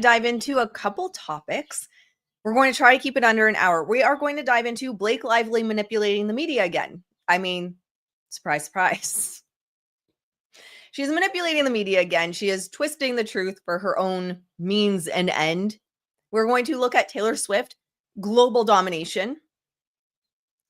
dive into a couple topics. We're going to try to keep it under an hour. We are going to dive into Blake Lively manipulating the media again. I mean, surprise, surprise. She's manipulating the media again. She is twisting the truth for her own means and end. We're going to look at Taylor Swift, global domination.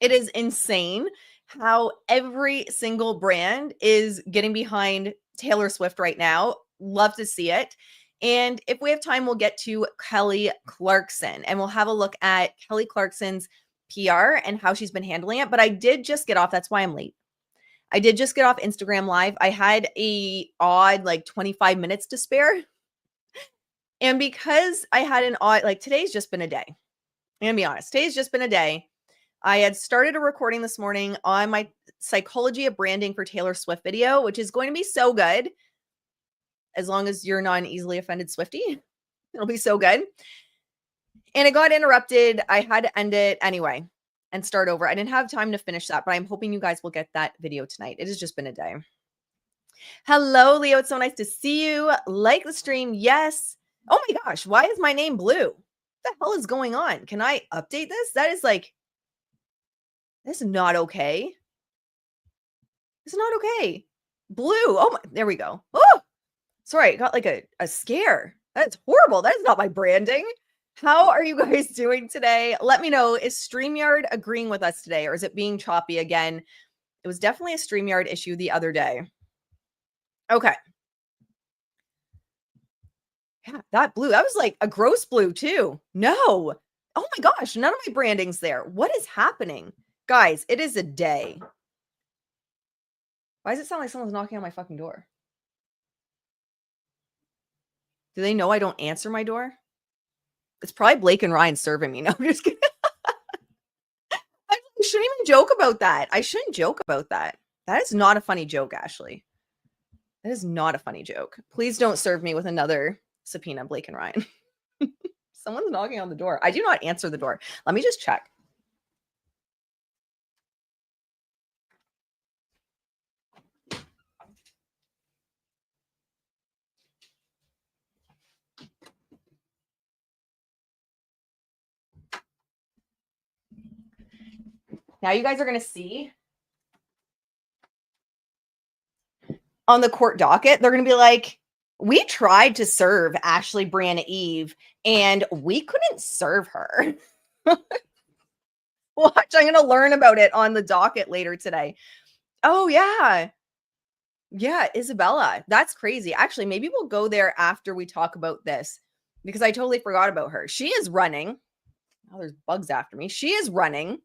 It is insane how every single brand is getting behind Taylor Swift right now. Love to see it. And if we have time, we'll get to Kelly Clarkson and we'll have a look at Kelly Clarkson's PR and how she's been handling it. But I did just get off. That's why I'm late. I did just get off Instagram Live. I had a odd like 25 minutes to spare. And because I had an odd, like today's just been a day. I'm going to be honest. Today's just been a day. I had started a recording this morning on my Psychology of Branding for Taylor Swift video, which is going to be so good. As long as you're not an easily offended Swiftie, it'll be so good. And it got interrupted. I had to end it anyway and start over. I didn't have time to finish that, but I'm hoping you guys will get that video tonight. It has just been a day. Hello, Leo. It's so nice to see you. Like the stream. Yes. Oh my gosh. Why is my name blue? What the hell is going on? Can I update this? That is like, this is not okay. It's not okay. Blue. Oh my, there we go. Oh, sorry. I got like a scare. That's horrible. That is not my branding. How are you guys doing today? Let me know. Is StreamYard agreeing with us today or is it being choppy again? It was definitely a StreamYard issue the other day. Okay. Yeah, that blue. That was like a gross blue too. No. Oh my gosh. None of my branding's there. What is happening? Guys, it is a day. Why does it sound like someone's knocking on my fucking door? Do they know I don't answer my door? It's probably Blake and Ryan serving me. No, I'm just kidding. I shouldn't even joke about that. I shouldn't joke about that. That is not a funny joke, Ashley. That is not a funny joke. Please don't serve me with another subpoena, Blake and Ryan. Someone's knocking on the door. I do not answer the door. Let me just check. Now you guys are going to see on the court docket, they're going to be like, we tried to serve Ashley Brianna Eve and we couldn't serve her. Watch, I'm going to learn about it on the docket later today. Oh, yeah. Yeah, Isabella. That's crazy. Actually, maybe we'll go there after we talk about this because I totally forgot about her. She is running. Oh, there's bugs after me. She is running.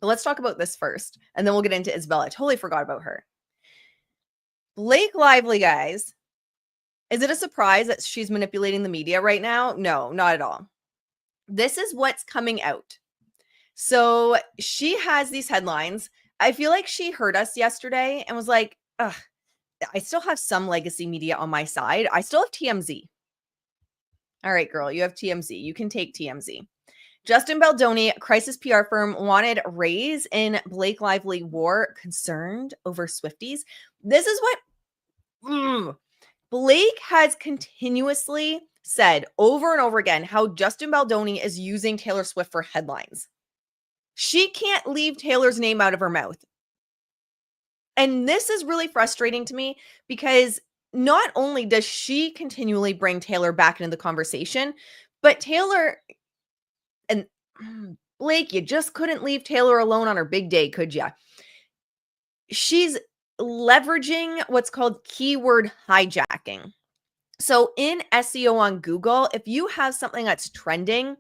But let's talk about this first, and then we'll get into Isabella. I totally forgot about her. Blake Lively, guys. Is it a surprise that she's manipulating the media right now? No, not at all. This is what's coming out. So she has these headlines. I feel like she heard us yesterday and was like, ugh, I still have some legacy media on my side. I still have TMZ. All right, girl, you have TMZ. You can take TMZ. Justin Baldoni, crisis PR firm, wanted raise in Blake Lively war, concerned over Swifties. This is what Blake has continuously said over and over again, how Justin Baldoni is using Taylor Swift for headlines. She can't leave Taylor's name out of her mouth. And this is really frustrating to me because not only does she continually bring Taylor back into the conversation, but Taylor and Blake, you just couldn't leave Taylor alone on her big day, could ya? She's leveraging what's called keyword hijacking. So in SEO on Google, if you have something that's trending,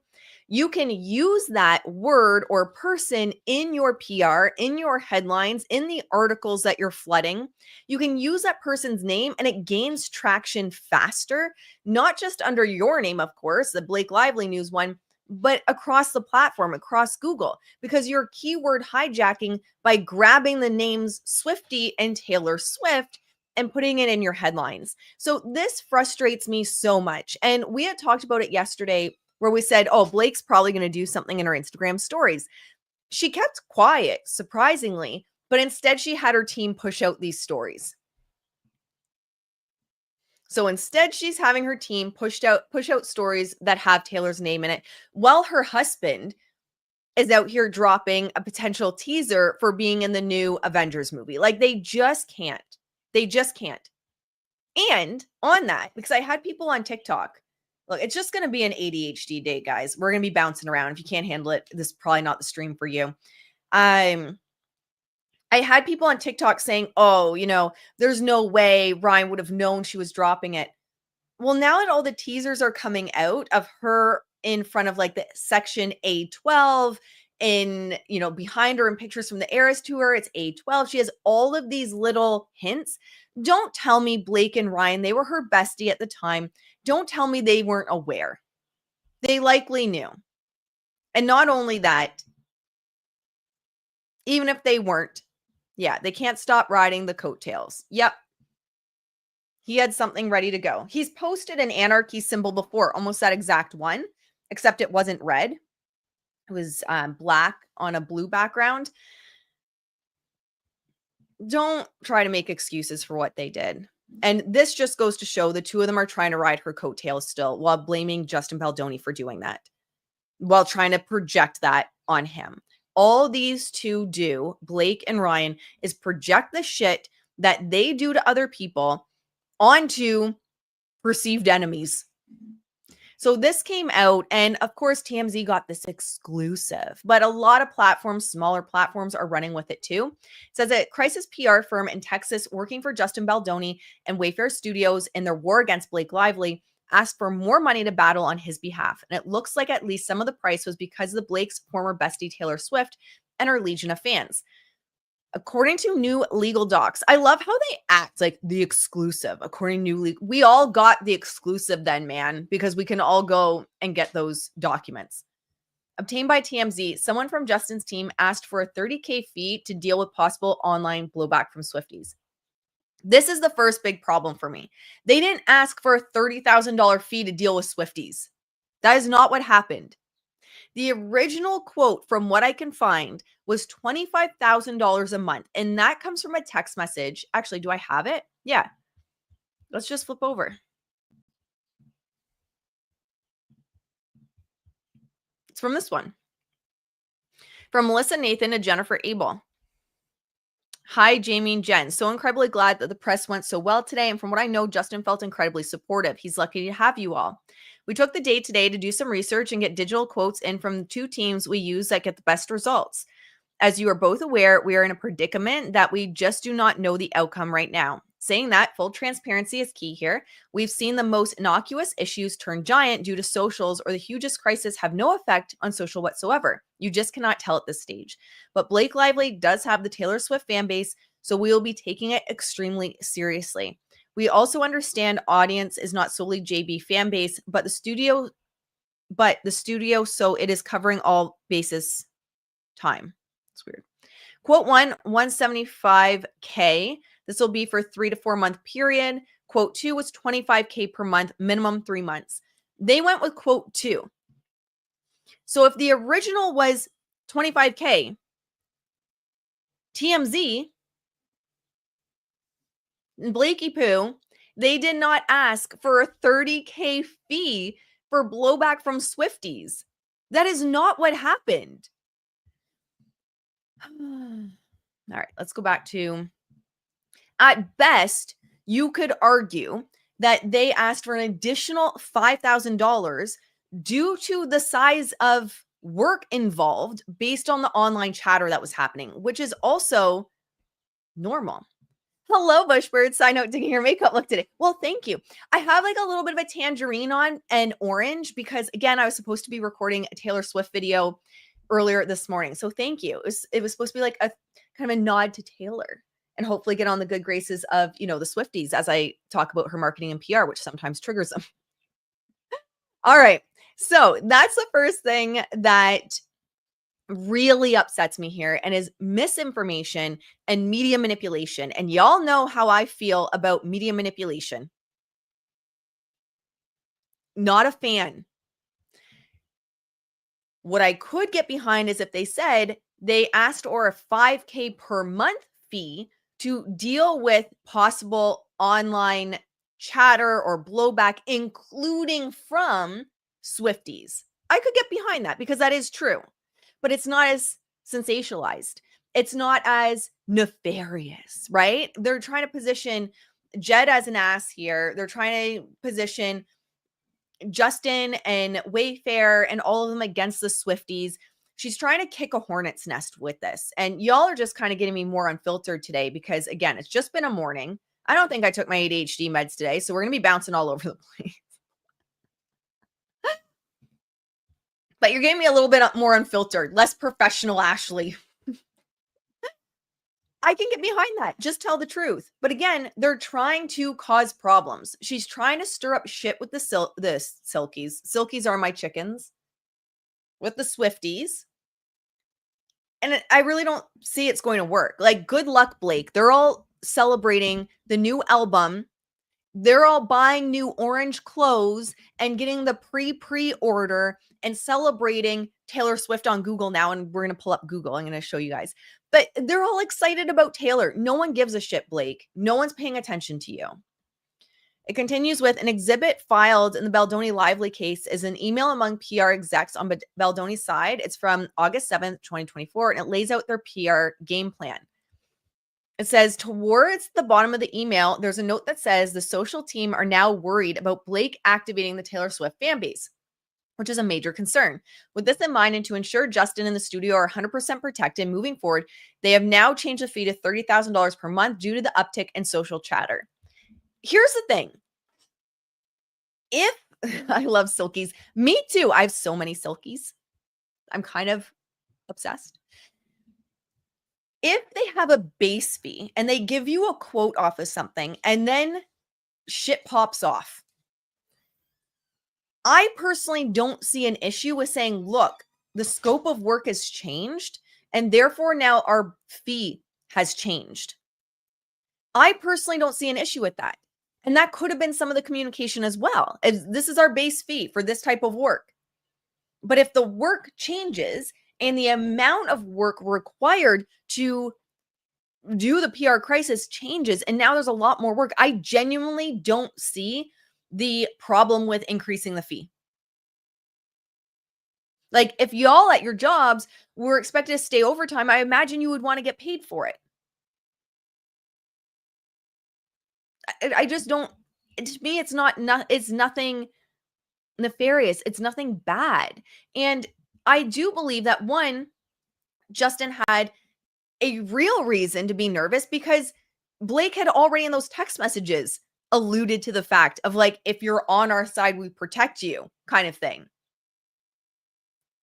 you can use that word or person in your PR, in your headlines, in the articles that you're flooding. You can use that person's name and it gains traction faster, not just under your name, of course, the Blake Lively News one, but across the platform, across Google, because you're keyword hijacking by grabbing the names Swiftie and Taylor Swift and putting it in your headlines. So this frustrates me so much. And we had talked about it yesterday where we said, oh, Blake's probably going to do something in her Instagram stories. She kept quiet, surprisingly, but instead she had her team push out these stories. So instead, she's having her team push out stories that have Taylor's name in it, while her husband is out here dropping a potential teaser for being in the new Avengers movie. Like, they just can't. They just can't. And on that, because I had people on TikTok, look, it's just going to be an ADHD day, guys. We're going to be bouncing around. If you can't handle it, this is probably not the stream for you. I had people on TikTok saying, oh, there's no way Ryan would have known she was dropping it. Well, now that all the teasers are coming out of her in front of like the section A12 behind her in pictures from the Eras tour, it's A12. She has all of these little hints. Don't tell me Blake and Ryan, they were her bestie at the time. Don't tell me they weren't aware. They likely knew. And not only that, even if they weren't, yeah, they can't stop riding the coattails. Yep. He had something ready to go. He's posted an anarchy symbol before, almost that exact one, except it wasn't red. It was black on a blue background. Don't try to make excuses for what they did. And this just goes to show the two of them are trying to ride her coattails still, while blaming Justin Baldoni for doing that, while trying to project that on him. All these two do, Blake and Ryan, is project the shit that they do to other people onto perceived enemies. So this came out, and of course TMZ got this exclusive, but a lot of platforms, smaller platforms, are running with it too. It says a crisis PR firm in Texas working for Justin Baldoni and Wayfair Studios in their war against Blake Lively asked for more money to battle on his behalf. And it looks like at least some of the price was because of the Blake's former bestie Taylor Swift and her legion of fans. According to new legal docs, I love how they act like the exclusive. According to new legal, we all got the exclusive then, man, because we can all go and get those documents. Obtained by TMZ, someone from Justin's team asked for a $30,000 fee to deal with possible online blowback from Swifties. This is the first big problem for me. They didn't ask for a $30,000 fee to deal with Swifties. That is not what happened. The original quote, from what I can find, was $25,000 a month. And that comes from a text message. Actually, do I have it? Yeah. Let's just flip over. It's from this one. From Melissa Nathan to Jennifer Abel. Hi, Jamie and Jen. So incredibly glad that the press went so well today. And from what I know, Justin felt incredibly supportive. He's lucky to have you all. We took the day today to do some research and get digital quotes in from the two teams we use that get the best results. As you are both aware, we are in a predicament that we just do not know the outcome right now. Saying that, full transparency is key here. We've seen the most innocuous issues turn giant due to socials, or the hugest crisis have no effect on social whatsoever. You just cannot tell at this stage. But Blake Lively does have the Taylor Swift fan base, so we will be taking it extremely seriously. We also understand audience is not solely JB fan base, but the studio, so it is covering all bases time. It's weird. Quote one, $175K. This will be for 3 to 4 month period. Quote two was $25K per month, minimum 3 months. They went with quote two. So if the original was $25K, TMZ and Blakey Poo, they did not ask for a $30K fee for blowback from Swifties. That is not what happened. All right, let's go back to, at best, you could argue that they asked for an additional $5,000 due to the size of work involved based on the online chatter that was happening, which is also normal. Hello, Bushbird. Side note, taking your makeup look today. Well, thank you. I have like a little bit of a tangerine on and orange because, again, I was supposed to be recording a Taylor Swift video earlier this morning. So thank you. It was supposed to be like a kind of a nod to Taylor and hopefully get on the good graces of, the Swifties as I talk about her marketing and PR, which sometimes triggers them. All right. So that's the first thing that really upsets me here and is misinformation and media manipulation. And y'all know how I feel about media manipulation. Not a fan. What I could get behind is if they said they asked for a $5K per month fee to deal with possible online chatter or blowback, including from Swifties. I could get behind that because that is true, but it's not as sensationalized. It's not as nefarious, right? They're trying to position Jed as an ass here. They're trying to position Justin and Wayfair and all of them against the Swifties. She's trying to kick a hornet's nest with this. And y'all are just kind of getting me more unfiltered today because, again, it's just been a morning. I don't think I took my ADHD meds today, so we're going to be bouncing all over the place. But you're getting me a little bit more unfiltered, less professional, Ashley. I can get behind that. Just tell the truth. But again, they're trying to cause problems. She's trying to stir up shit with the Silkies. Silkies are my chickens. With the Swifties. And I really don't see it's going to work. Like, good luck, Blake. They're all celebrating the new album. They're all buying new orange clothes and getting the pre-order and celebrating Taylor Swift on Google now. And we're going to pull up Google. I'm going to show you guys. But they're all excited about Taylor. No one gives a shit, Blake. No one's paying attention to you. It continues with an exhibit filed in the Baldoni Lively case is an email among PR execs on Baldoni's side. It's from August 7th, 2024, and it lays out their PR game plan. It says, towards the bottom of the email, there's a note that says the social team are now worried about Blake activating the Taylor Swift fan base, which is a major concern. With this in mind, and to ensure Justin and the studio are 100% protected moving forward, they have now changed the fee to $30,000 per month due to the uptick in social chatter. Here's the thing. If I love silkies, me too. I have so many silkies. I'm kind of obsessed. If they have a base fee and they give you a quote off of something and then shit pops off, I personally don't see an issue with saying, look, the scope of work has changed and therefore now our fee has changed. I personally don't see an issue with that. And that could have been some of the communication as well. This is our base fee for this type of work. But if the work changes and the amount of work required to do the PR crisis changes, and now there's a lot more work, I genuinely don't see the problem with increasing the fee. Like, if y'all at your jobs were expected to stay overtime, I imagine you would want to get paid for it. I just don't, to me, it's nothing nefarious. It's nothing bad. And I do believe that, one, Justin had a real reason to be nervous because Blake had already in those text messages alluded to the fact of, like, if you're on our side, we protect you kind of thing.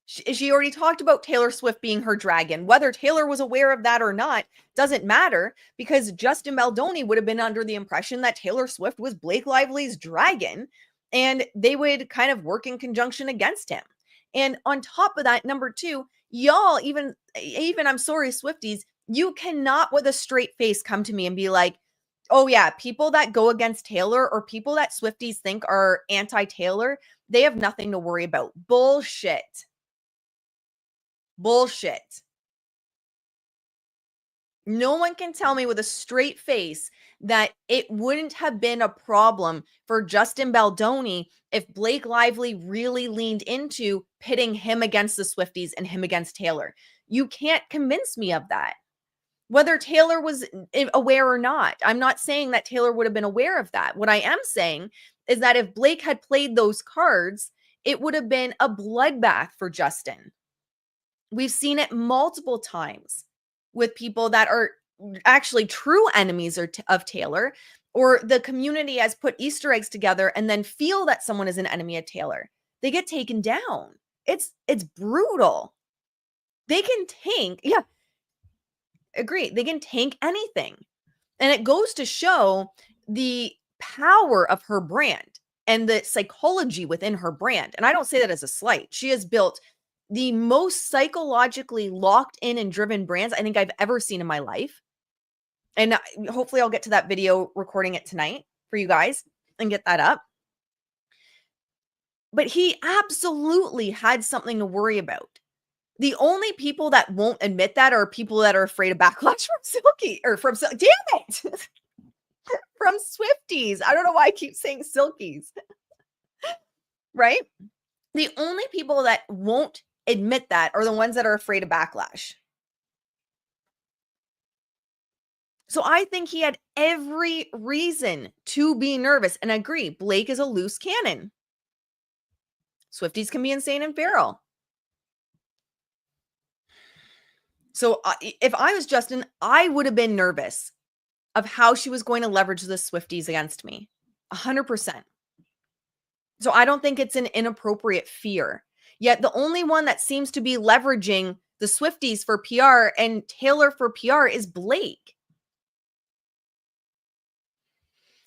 She already talked about Taylor Swift being her dragon. Whether Taylor was aware of that or not doesn't matter, because Justin Baldoni would have been under the impression that Taylor Swift was Blake Lively's dragon and they would kind of work in conjunction against him. And on top of that, number two, y'all, even I'm sorry, Swifties, you cannot with a straight face come to me and be like, oh yeah, people that go against Taylor or people that Swifties think are anti-Taylor, they have nothing to worry about. Bullshit. Bullshit. No one can tell me with a straight face that it wouldn't have been a problem for Justin Baldoni if Blake Lively really leaned into pitting him against the Swifties and him against Taylor. You can't convince me of that. Whether Taylor was aware or not, I'm not saying that Taylor would have been aware of that. What I am saying is that if Blake had played those cards, it would have been a bloodbath for Justin. We've seen it multiple times with people that are actually true enemies of Taylor, or the community has put Easter eggs together and then feel that someone is an enemy of Taylor. They get taken down. It's brutal. They can tank. Yeah, agree. They can tank anything. And it goes to show the power of her brand and the psychology within her brand. And I don't say that as a slight. She has built the most psychologically locked in and driven brands I think I've ever seen in my life. And hopefully I'll get to that video recording it tonight for you guys and get that up. But he absolutely had something to worry about. The only people that won't admit that are people that are afraid of backlash from Silky or from damn it. from Swifties. I don't know why I keep saying Silkies, right? The only people that won't admit that are the ones that are afraid of backlash. So I think he had every reason to be nervous. And I agree, Blake is a loose cannon. Swifties can be insane and feral. So if I was Justin, I would have been nervous of how she was going to leverage the Swifties against me. 100%. So I don't think it's an inappropriate fear. Yet the only one that seems to be leveraging the Swifties for PR and Taylor for PR is Blake.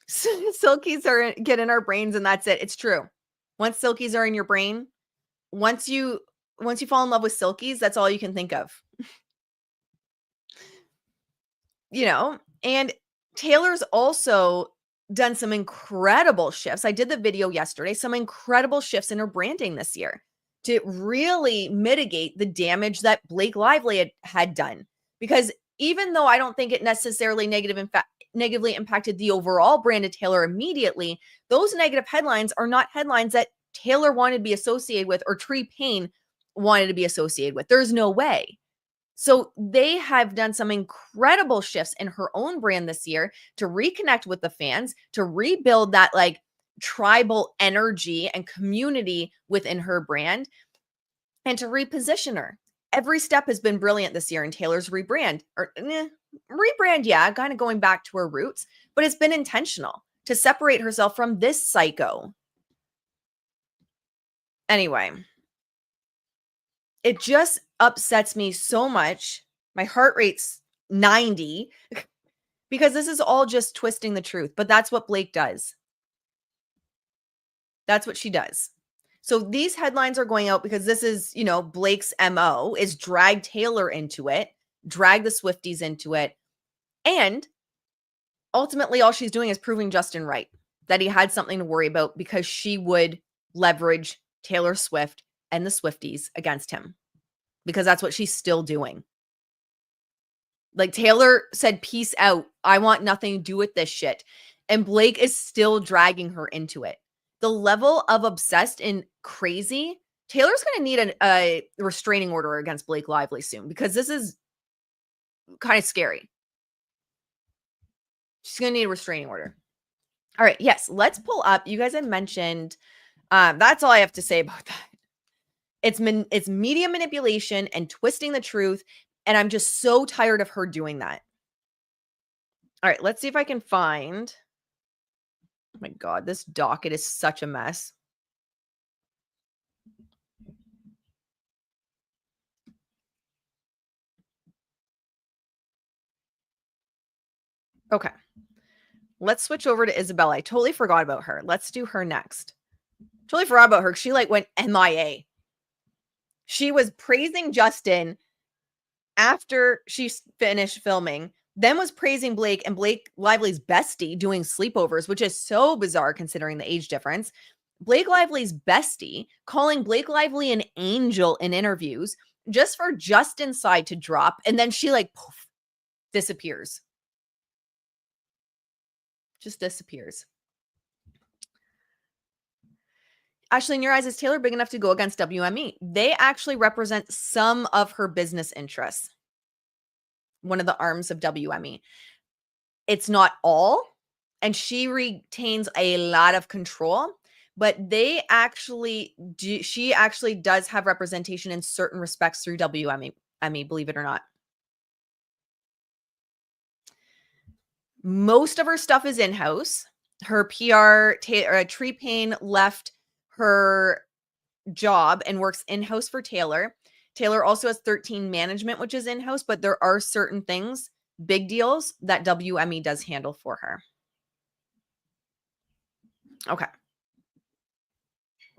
Silkies get in our brains and that's it. It's true. Once silkies are in your brain, once you fall in love with silkies, that's all you can think of. And Taylor's also done some incredible shifts. I did the video yesterday, some incredible shifts in her branding this year to really mitigate the damage that Blake Lively had done. Because even though I don't think it necessarily negatively impacted the overall brand of Taylor immediately, those negative headlines are not headlines that Taylor wanted to be associated with or Tree Payne wanted to be associated with. There's no way. So they have done some incredible shifts in her own brand this year to reconnect with the fans, to rebuild that like tribal energy and community within her brand, and to reposition her. Every step has been brilliant this year in Taylor's rebrand. Yeah, kind of going back to her roots, but it's been intentional to separate herself from this psycho. Anyway, it just upsets me so much. My heart rate's 90 because this is all just twisting the truth, but that's what Blake does. That's what she does. So these headlines are going out because this is, Blake's MO is drag Taylor into it, drag the Swifties into it. And ultimately all she's doing is proving Justin right, that he had something to worry about because she would leverage Taylor Swift and the Swifties against him, because that's what she's still doing. Like Taylor said, peace out. I want nothing to do with this shit. And Blake is still dragging her into it. The level of obsessed and crazy, Taylor's going to need a restraining order against Blake Lively soon, because this is kind of scary. She's going to need a restraining order. All right. Yes. Let's pull up. You guys had mentioned, that's all I have to say about that. It's media manipulation and twisting the truth. And I'm just so tired of her doing that. All right, let's see if I can find. Oh my God, this docket is such a mess. Okay. Let's switch over to Isabella. I totally forgot about her. Let's do her next. Totally forgot about her. She went MIA. She was praising Justin after she finished filming, then was praising Blake and Blake Lively's bestie doing sleepovers, which is so bizarre considering the age difference. Blake Lively's bestie calling Blake Lively an angel in interviews just for Justin's side to drop. And then she poof, disappears. Just disappears. Ashley, in your eyes, is Taylor big enough to go against WME? They actually represent some of her business interests. One of the arms of WME. It's not all, and she retains a lot of control, but she actually does have representation in certain respects through WME, believe it or not. Most of her stuff is in-house. Her PR, Tree Payne left her job and works in-house for Taylor. Taylor also has 13 management, which is in-house, but there are certain things, big deals, that WME does handle for her. Okay.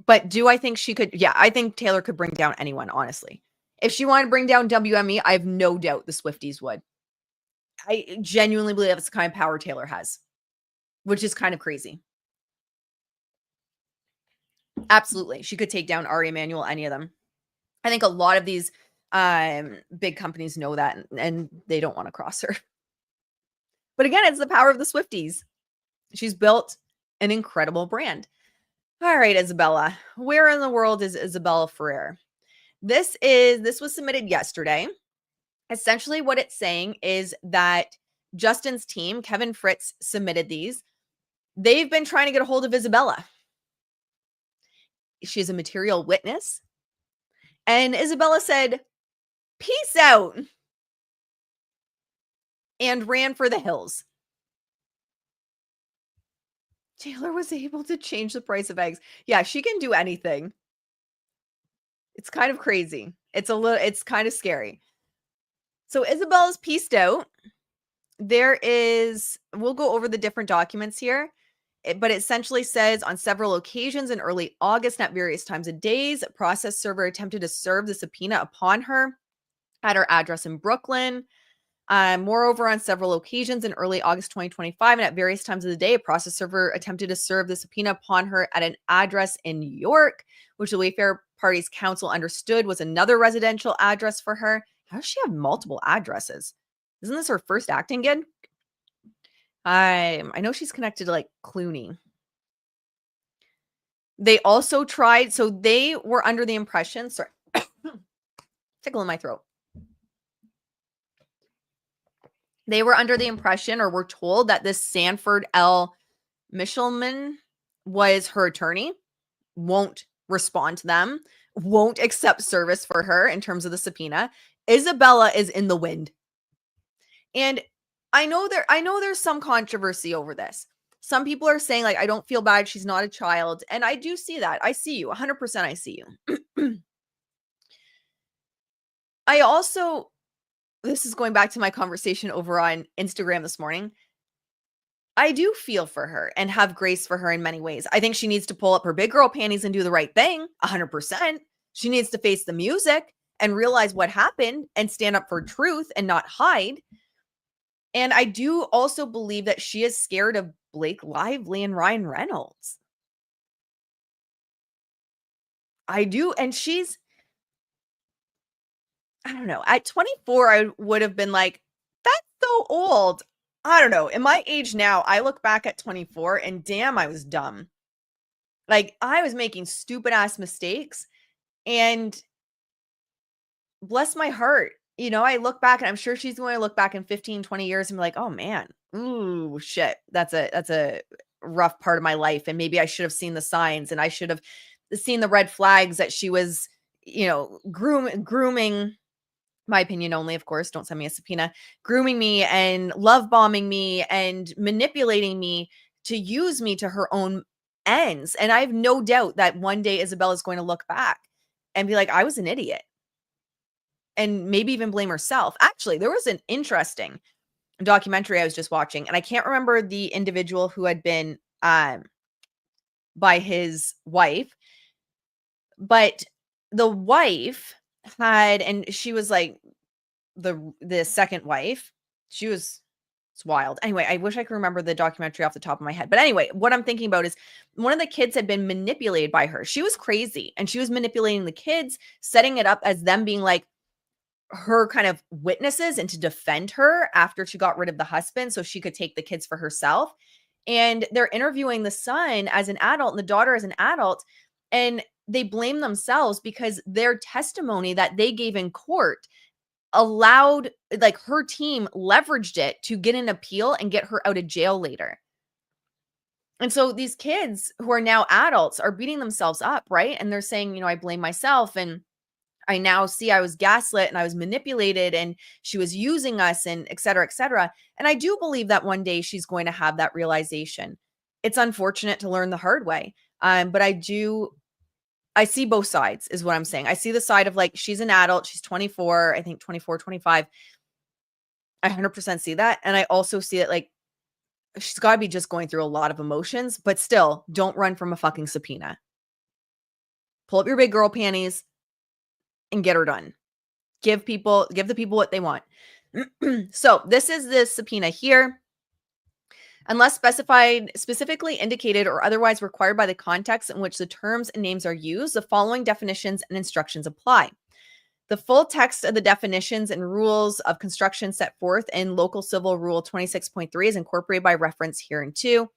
But do I think she could? Yeah, I think Taylor could bring down anyone, honestly. If she wanted to bring down WME, I have no doubt the Swifties would. I genuinely believe that's the kind of power Taylor has, which is kind of crazy. Absolutely. She could take down Ari Emanuel, any of them. I think a lot of these big companies know that, and they don't want to cross her. But again, it's the power of the Swifties. She's built an incredible brand. All right, Isabella. Where in the world is Isabella Ferrer? This was submitted yesterday. Essentially, what it's saying is that Justin's team, Kevin Fritz, submitted these. They've been trying to get a hold of Isabella. She's a material witness. And Isabella said, "Peace out," and ran for the hills. Taylor was able to change the price of eggs. Yeah, she can do anything. It's kind of crazy. It's kind of scary. So Isabella's pieced out. We'll go over the different documents here, but it essentially says on several occasions in early August, at various times of days, a process server attempted to serve the subpoena upon her at her address in Brooklyn. Moreover, on several occasions in early August 2025 and at various times of the day, a process server attempted to serve the subpoena upon her at an address in New York, which the Wayfair Party's counsel understood was another residential address for her. How does she have multiple addresses? Isn't this her first acting gig? I know she's connected to like Clooney. They also tried, so they were under the impression, sorry, tickle in my throat. They were under the impression or were told that this Sanford L. Michelman was her attorney, won't respond to them, won't accept service for her in terms of the subpoena. Isabella is in the wind. And I know there's some controversy over this. Some people are saying, like, I don't feel bad. She's not a child. And I do see that. I see you. 100% I see you. I also, this is going back to my conversation over on Instagram this morning. I do feel for her and have grace for her in many ways. I think she needs to pull up her big girl panties and do the right thing. 100%. She needs to face the music and realize what happened and stand up for truth and not hide. And I do also believe that she is scared of Blake Lively and Ryan Reynolds. I do. And I don't know. At 24, I would have been like, that's so old. I don't know. In my age now, I look back at 24 and damn, I was dumb. Like, I was making stupid ass mistakes. And bless my heart. You know, I look back and I'm sure she's going to look back in 15, 20 years and be like, oh man, ooh, shit. That's a rough part of my life. And maybe I should have seen the signs and I should have seen the red flags that she was, grooming, my opinion only, of course, don't send me a subpoena, grooming me and love bombing me and manipulating me to use me to her own ends. And I have no doubt that one day Isabella is going to look back and be like, I was an idiot. And maybe even blame herself. Actually, there was an interesting documentary I was just watching, and I can't remember the individual who had been by his wife, but the wife had, and she was like the second wife. It's wild. Anyway, I wish I could remember the documentary off the top of my head. But anyway, what I'm thinking about is one of the kids had been manipulated by her. She was crazy, and she was manipulating the kids, setting it up as them being like her kind of witnesses and to defend her after she got rid of the husband so she could take the kids for herself. And they're interviewing the son as an adult and the daughter as an adult, and they blame themselves because their testimony that they gave in court allowed, like, her team leveraged it to get an appeal and get her out of jail later. And so these kids who are now adults are beating themselves up, right? And they're saying, I blame myself, and I now see I was gaslit and I was manipulated and she was using us and et cetera, et cetera. And I do believe that one day she's going to have that realization. It's unfortunate to learn the hard way. But I see both sides is what I'm saying. I see the side of, like, she's an adult. She's 24, I think 24, 25. I 100% see that. And I also see it like she's got to be just going through a lot of emotions, but still don't run from a fucking subpoena. Pull up your big girl panties and get her done. Give the people what they want. So this is the subpoena here. Unless specifically indicated or otherwise required by the context in which the terms and names are used, the following definitions and instructions apply. The full text of the definitions and rules of construction set forth in Local Civil Rule 26.3 is incorporated by reference hereinto.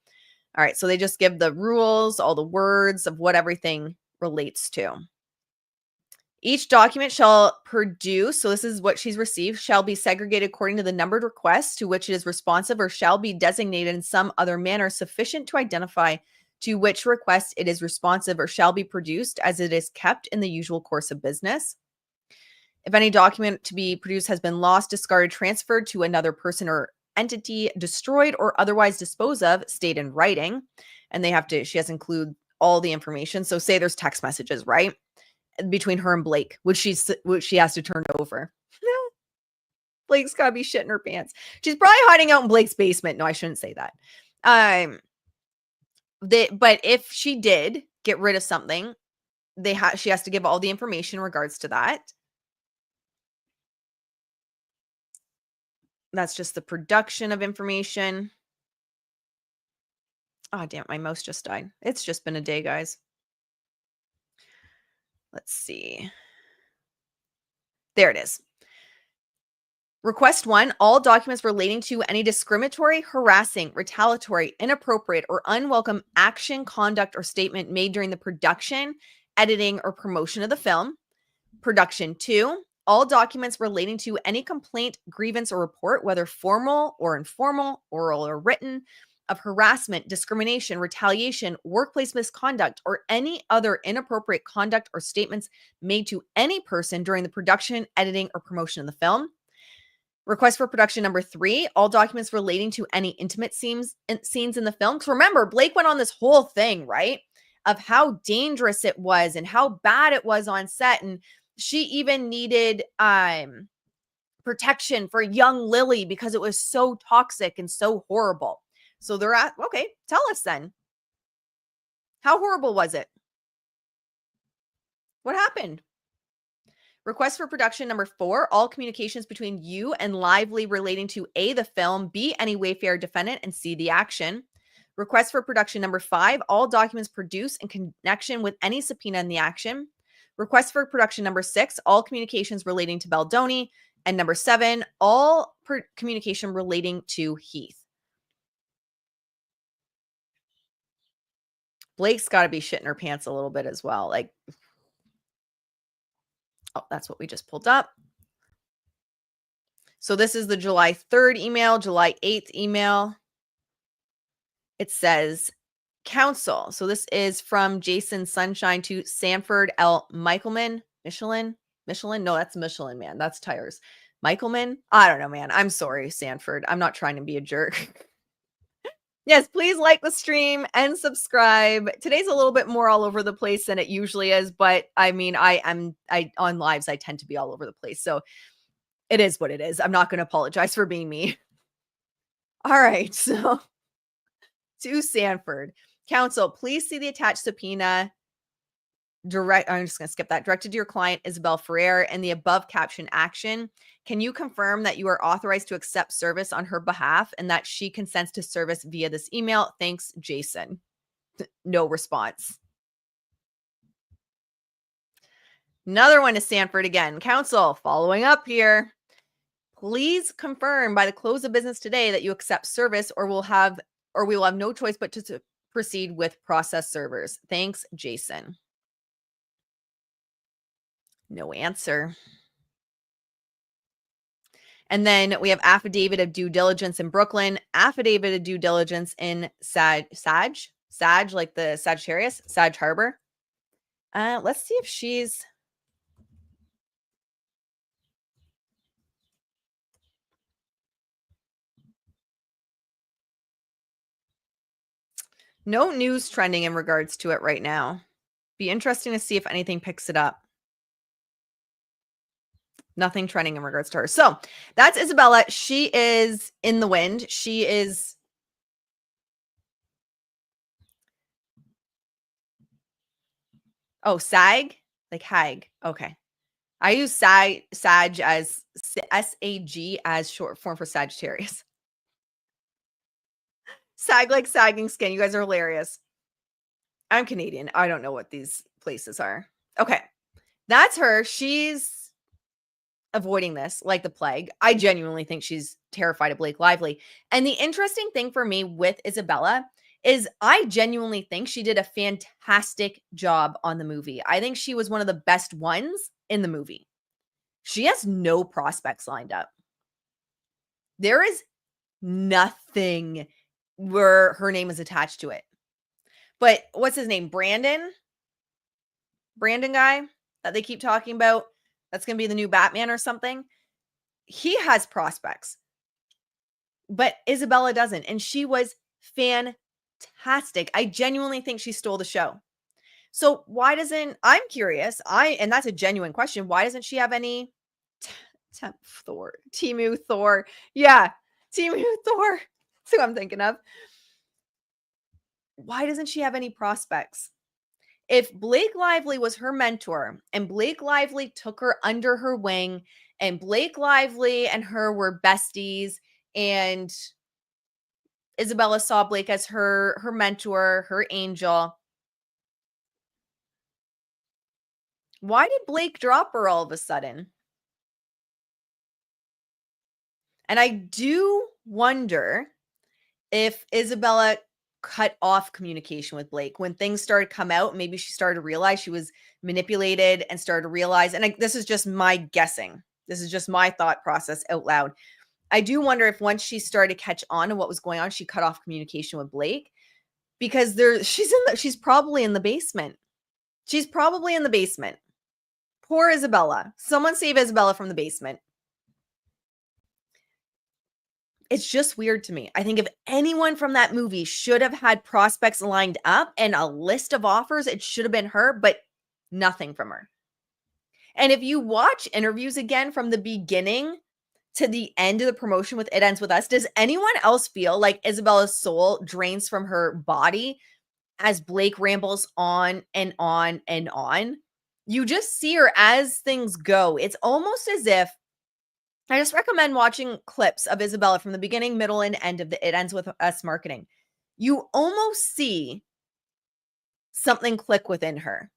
All right, so they just give the rules, all the words of what everything relates to. Each document shall produce, so this is what she's received, shall be segregated according to the numbered requests to which it is responsive or shall be designated in some other manner sufficient to identify to which request it is responsive or shall be produced as it is kept in the usual course of business. If any document to be produced has been lost, discarded, transferred to another person or entity, destroyed, or otherwise disposed of, state in writing. And she has to include all the information. So say there's text messages, right? Between her and Blake, which she has to turn over. Blake's gotta be shitting her pants. She's probably hiding out in Blake's basement. No, I shouldn't say that. But if she did get rid of something, she has to give all the information in regards to that. That's just the production of information. Oh, damn, my mouse just died. It's just been a day, guys. Let's see. There it is. Request 1, all documents relating to any discriminatory, harassing, retaliatory, inappropriate, or unwelcome action, conduct, or statement made during the production, editing, or promotion of the film. Production 2, all documents relating to any complaint, grievance, or report, whether formal or informal, oral or written, of harassment, discrimination, retaliation, workplace misconduct, or any other inappropriate conduct or statements made to any person during the production, editing, or promotion of the film. Request for production number 3, all documents relating to any intimate scenes in the film. Because remember, Blake went on this whole thing, right, of how dangerous it was and how bad it was on set. And she even needed protection for young Lily because it was so toxic and so horrible. So they're okay, tell us then. How horrible was it? What happened? Request for production number 4, all communications between you and Lively relating to A, the film, B, any Wayfair defendant, and C, the action. Request for production number 5, all documents produced in connection with any subpoena in the action. Request for production number 6, all communications relating to Baldoni. And number 7, all communication relating to Heath. Blake's got to be shitting her pants a little bit as well. Like, oh, that's what we just pulled up. So this is the July 3rd email, July 8th email. It says, counsel. So this is from Jason Sunshine to Sanford L. Michelman. Michelin? No, that's Michelin, man. That's tires. Michelman? I don't know, man. I'm sorry, Sanford. I'm not trying to be a jerk. Yes, please like the stream and subscribe. Today's a little bit more all over the place than it usually is, but I mean, I on lives, I tend to be all over the place. So it is what it is. I'm not going to apologize for being me. All right. So to Sanford, counsel, please see the attached subpoena. I'm just going to skip that. Directed to your client, Isabel Ferrer, and the above caption action. Can you confirm that you are authorized to accept service on her behalf and that she consents to service via this email? Thanks, Jason. No response. Another one to Sanford again. Counsel, following up here. Please confirm by the close of business today that you accept service or we will have no choice but to proceed with process servers. Thanks, Jason. No answer. And then we have affidavit of due diligence in Brooklyn, affidavit of due diligence in Sag, like the Sagittarius, Sag Harbor. Let's see if she's... No news trending in regards to it right now. Be interesting to see if anything picks it up. Nothing trending in regards to her. So that's Isabella. She is in the wind. She is... Oh, Sag? Like Hag. Okay. I use Sag as S-A-G as short form for Sagittarius. Sag like sagging skin. You guys are hilarious. I'm Canadian. I don't know what these places are. Okay. That's her. She's avoiding this like the plague. I genuinely think she's terrified of Blake Lively. And the interesting thing for me with Isabella is I genuinely think she did a fantastic job on the movie. I think she was one of the best ones in the movie. She has no prospects lined up. There is nothing where her name is attached to it. But what's his name? Brandon? Brandon guy that they keep talking about. That's going to be the new Batman or something. He has prospects. But Isabella doesn't. And she was fantastic. I genuinely think she stole the show. So why doesn't, I'm curious, and that's a genuine question. Why doesn't she have any Timu Thor? Yeah, Timu Thor. That's who I'm thinking of. Why doesn't she have any prospects? If Blake Lively was her mentor and Blake Lively took her under her wing and Blake Lively and her were besties and Isabella saw Blake as her mentor, her angel, why did Blake drop her all of a sudden? And I do wonder if Isabella cut off communication with Blake when things started to come out. Maybe she started to realize she was manipulated and started to realize, and this is just my guessing. This is just my thought process out loud. I do wonder if once she started to catch on to what was going on, she cut off communication with Blake because she's probably in the basement. She's probably in the basement. Poor Isabella. Someone save Isabella from the basement. It's just weird to me. I think if anyone from that movie should have had prospects lined up and a list of offers, it should have been her, but nothing from her. And if you watch interviews again from the beginning to the end of the promotion with It Ends With Us, does anyone else feel like Isabella's soul drains from her body as Blake rambles on and on and on? You just see her as things go. It's almost as if I just recommend watching clips of Isabella from the beginning, middle, and end of the It Ends With Us marketing. You almost see something click within her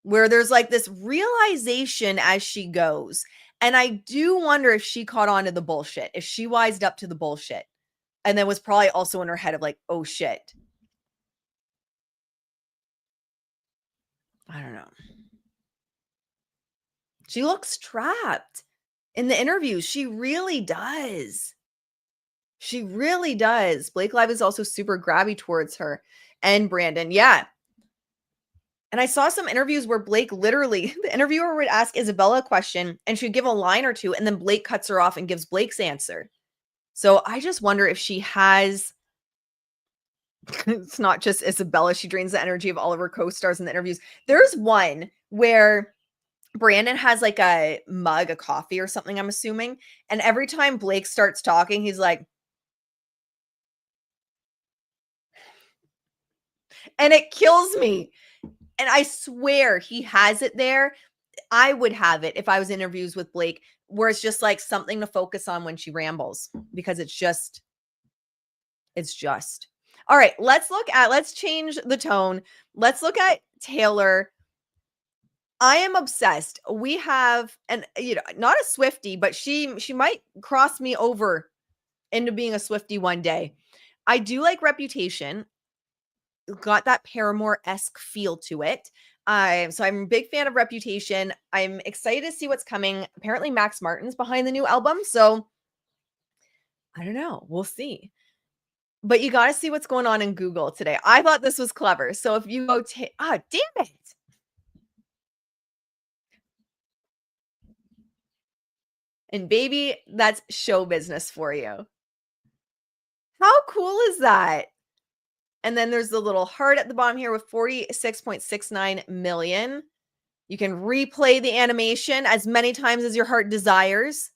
where there's like this realization as she goes. And I do wonder if she caught on to the bullshit, if she wised up to the bullshit and then was probably also in her head of like, oh shit. I don't know. She looks trapped in the interviews. She really does. She really does. Blake Lively is also super grabby towards her and Brandon. Yeah. And I saw some interviews where Blake literally, the interviewer would ask Isabella a question and she'd give a line or two, and then Blake cuts her off and gives Blake's answer. So I just wonder if she has, it's not just Isabella. She drains the energy of all of her co-stars in the interviews. There's one where Brandon has like a mug of coffee or something, I'm assuming. And every time Blake starts talking, he's like, and it kills me. And I swear he has it there. I would have it if I was in interviews with Blake, where it's just like something to focus on when she rambles, because it's just. All right, let's change the tone. Let's look at Taylor. I am obsessed. We have, and not a Swiftie, but she might cross me over into being a Swiftie one day. I do like Reputation. Got that Paramore-esque feel to it. So I'm a big fan of Reputation. I'm excited to see what's coming. Apparently Max Martin's behind the new album, so I don't know. We'll see. But you got to see what's going on in Google today. I thought this was clever. So if you go damn it. And baby, that's show business for you. How cool is that? And then there's the little heart at the bottom here with 46.69 million. You can replay the animation as many times as your heart desires.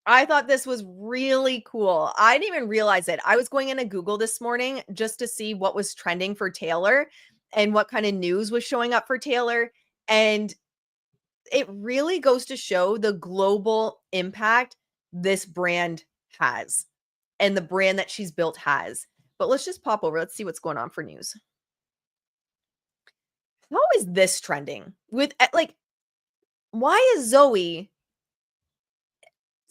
I thought this was really cool. I didn't even realize it. I was going into Google this morning just to see what was trending for Taylor and what kind of news was showing up for Taylor. And it really goes to show the global impact this brand has and the brand that she's built has. But let's just pop over. Let's see what's going on for news. How is this trending? With like, why is Zoe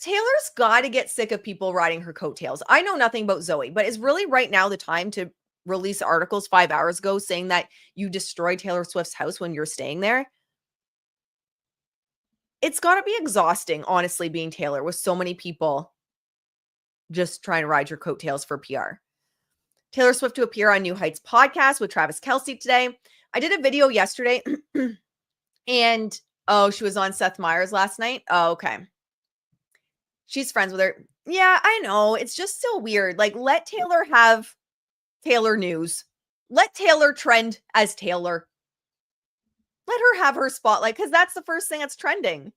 Taylor's got to get sick of people riding her coattails. I know nothing about Zoe, but is really right now the time to release articles 5 hours ago saying that you destroyed Taylor Swift's house when you're staying there? It's got to be exhausting, honestly, being Taylor with so many people just trying to ride your coattails for PR. Taylor Swift to appear on New Heights podcast with Travis Kelce today. I did a video yesterday and she was on Seth Meyers last night. Oh, okay. She's friends with her. Yeah, I know. It's just so weird. Like, let Taylor have Taylor news. Let Taylor trend as Taylor. Let her have her spotlight because that's the first thing that's trending.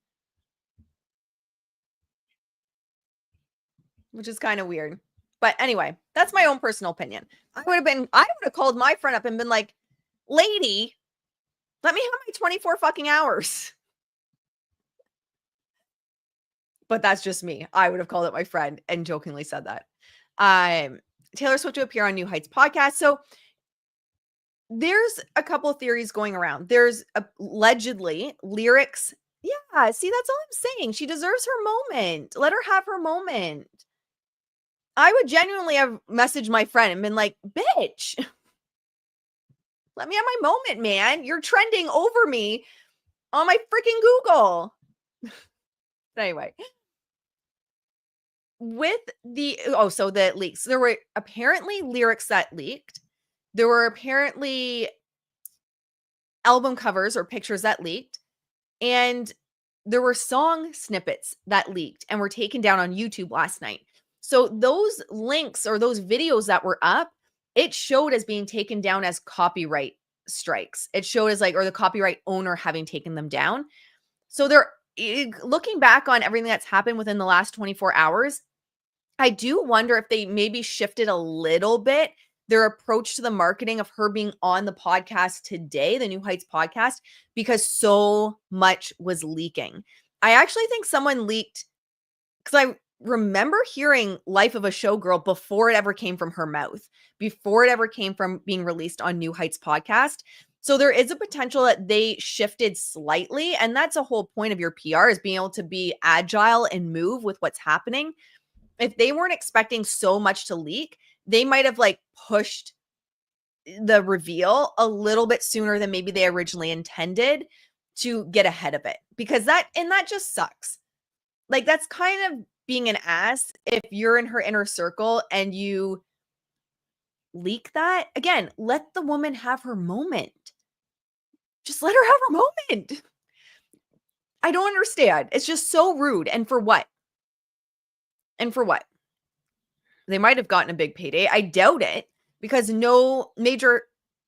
Which is kind of weird. But anyway, that's my own personal opinion. I would have called my friend up and been like, lady, let me have my 24 fucking hours. But that's just me. I would have called up my friend and jokingly said that. Taylor Swift to appear on New Heights podcast. So there's a couple of theories going around. There's allegedly lyrics. Yeah, see, that's all I'm saying. She deserves her moment. Let her have her moment. I would genuinely have messaged my friend and been like, bitch, let me have my moment, man. You're trending over me on my freaking Google. But anyway, with so the leaks, there were apparently lyrics that leaked. There were apparently album covers or pictures that leaked. And there were song snippets that leaked and were taken down on YouTube last night. So those links or those videos that were up, it showed as being taken down as copyright strikes. It showed as or the copyright owner having taken them down. So they're looking back on everything that's happened within the last 24 hours. I do wonder if they maybe shifted a little bit their approach to the marketing of her being on the podcast today, the New Heights podcast, because so much was leaking. I actually think someone leaked, because I remember hearing Life of a Showgirl before it ever came from her mouth, before it ever came from being released on New Heights podcast. So there is a potential that they shifted slightly. And that's a whole point of your PR, is being able to be agile and move with what's happening. If they weren't expecting so much to leak, they might have pushed the reveal a little bit sooner than maybe they originally intended to get ahead of it, because that just sucks. That's kind of being an ass if you're in her inner circle and you leak that. Again, let the woman have her moment. Just let her have her moment. I don't understand. It's just so rude. And for what? They might have gotten a big payday. I doubt it, because no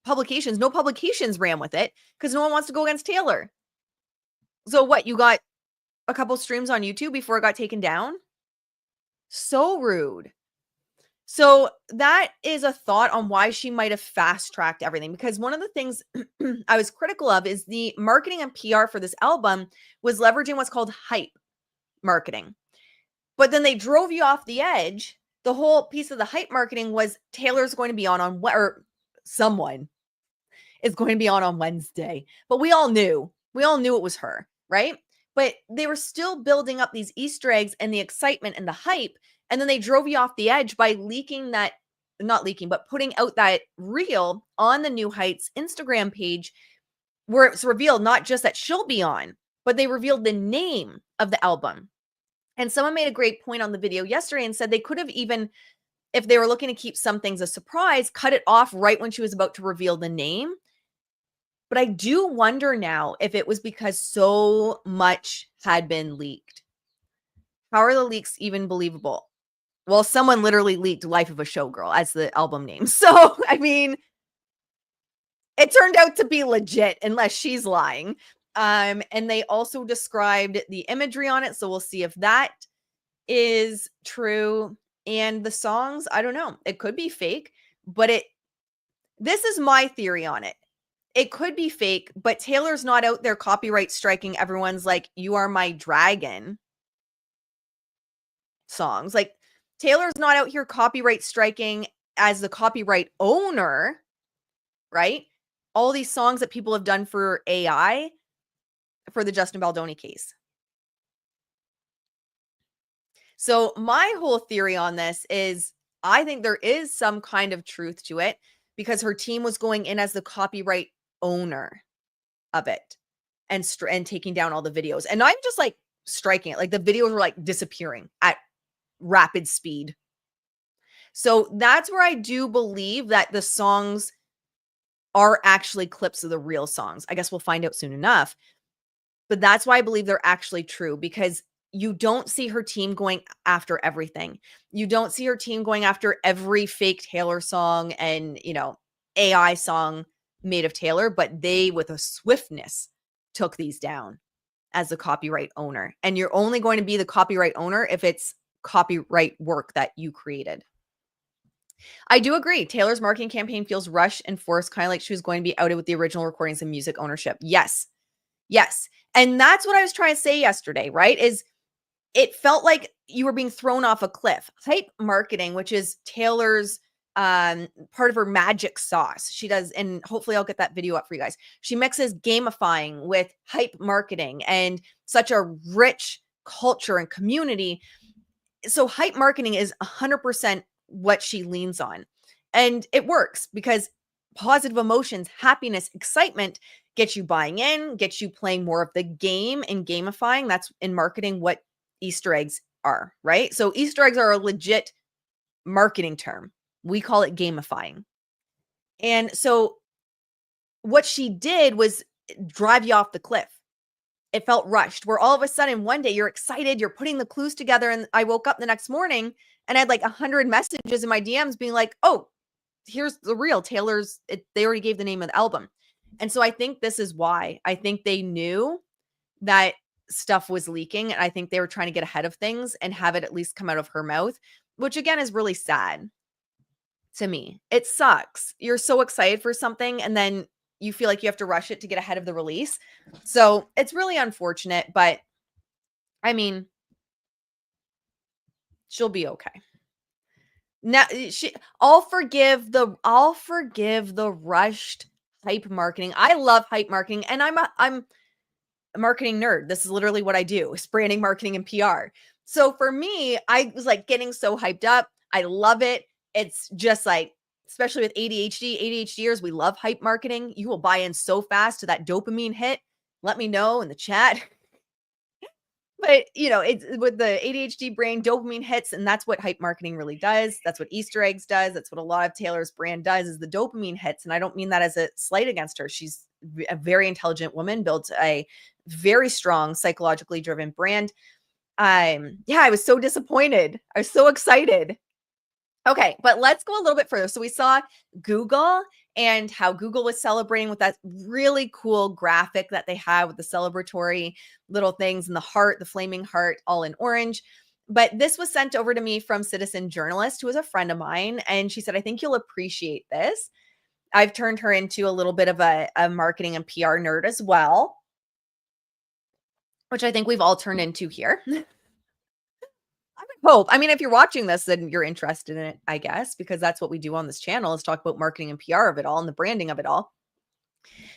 publications ran with it, because no one wants to go against Taylor. So what? You got a couple streams on YouTube before it got taken down? So rude. So that is a thought on why she might have fast-tracked everything, because one of the things I was critical of is the marketing and PR for this album was leveraging what's called hype marketing. But then they drove you off the edge. The whole piece of the hype marketing was Taylor's going to be or someone is going to be on Wednesday. But we all knew it was her, right? But they were still building up these Easter eggs and the excitement and the hype. And then they drove you off the edge by putting out that reel on the New Heights Instagram page, where it's revealed not just that she'll be on, but they revealed the name of the album. And someone made a great point on the video yesterday and said they could have even, if they were looking to keep some things a surprise, cut it off right when she was about to reveal the name. But I do wonder now if it was because so much had been leaked. How are the leaks even believable? Well, someone literally leaked Life of a Showgirl as the album name. So, I mean, it turned out to be legit, unless she's lying. And they also described the imagery on it. So we'll see if that is true. And the songs, I don't know. It could be fake, but this is my theory on it. It could be fake, but Taylor's not out there copyright striking everyone's "You Are My Dragon" songs. Taylor's not out here copyright striking as the copyright owner, right? All these songs that people have done for AI for the Justin Baldoni case. So my whole theory on this is I think there is some kind of truth to it because her team was going in as the copyright owner of it and taking down all the videos. And I'm just like striking it. Like the videos were like disappearing at rapid speed. So that's where I do believe that the songs are actually clips of the real songs. I guess we'll find out soon enough. But that's why I believe they're actually true because you don't see her team going after everything. You don't see her team going after every fake Taylor song and, AI song made of Taylor, but they, with a swiftness, took these down as the copyright owner. And you're only going to be the copyright owner if it's copyright work that you created. I do agree. Taylor's marketing campaign feels rushed and forced, kind of like she was going to be outed with the original recordings and music ownership. Yes. Yes. And that's what I was trying to say yesterday, right? Is it felt like you were being thrown off a cliff. Hype marketing, which is Taylor's part of her magic sauce. She does, and hopefully I'll get that video up for you guys. She mixes gamifying with hype marketing and such a rich culture and community. So hype marketing is 100% what she leans on. And it works because positive emotions, happiness, excitement gets you buying in, gets you playing more of the game and gamifying. That's in marketing what Easter eggs are, right? So Easter eggs are a legit marketing term. We call it gamifying. And so what she did was drive you off the cliff. It felt rushed, where all of a sudden one day you're excited, you're putting the clues together. And I woke up the next morning and I had like 100 messages in my DMs being like, oh, here's the real Taylor's. They already gave the name of the album. And so I think this is why. I think they knew that stuff was leaking. And I think they were trying to get ahead of things and have it at least come out of her mouth, which again is really sad to me. It sucks. You're so excited for something and then you feel like you have to rush it to get ahead of the release. So it's really unfortunate, but I mean, she'll be okay. Now I'll forgive the rushed hype marketing. I love hype marketing and I'm a marketing nerd. This is literally what I do, is branding, marketing, and PR. So for me, I was like getting so hyped up. I love it. It's just like, especially with ADHDers, we love hype marketing. You will buy in so fast to that dopamine hit. Let me know in the chat. But, it's with the ADHD brain, dopamine hits, and that's what hype marketing really does. That's what Easter eggs does. That's what a lot of Taylor's brand does, is the dopamine hits. And I don't mean that as a slight against her. She's a very intelligent woman, built a very strong, psychologically driven brand. I was so disappointed. I was so excited. Okay, but let's go a little bit further. So we saw Google and how Google was celebrating with that really cool graphic that they had with the celebratory little things and the heart, the flaming heart, all in orange. But this was sent over to me from Citizen Journalist, who is a friend of mine. And she said, I think you'll appreciate this. I've turned her into a little bit of a marketing and PR nerd as well, which I think we've all turned into here. I would hope. I mean, if you're watching this, then you're interested in it, I guess, because that's what we do on this channel, is talk about marketing and PR of it all and the branding of it all.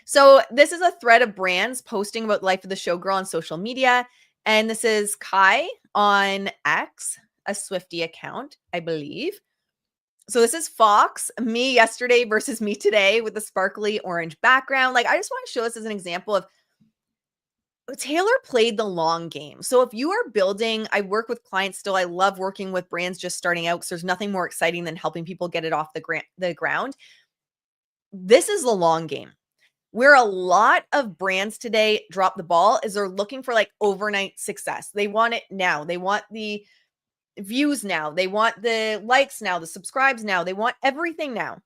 So this is a thread of brands posting about the life of the showgirl on social media. And this is Kai on X, a Swiftie account, I believe. So this is Fox, me yesterday versus me today, with the sparkly orange background. Like, I just want to show this as an example of Taylor played the long game. So if you are building, I work with clients still. I love working with brands just starting out because there's nothing more exciting than helping people get it off the ground. This is the long game. Where a lot of brands today drop the ball is they're looking for like overnight success. They want it now. They want the views now. They want the likes now, the subscribes now. They want everything now.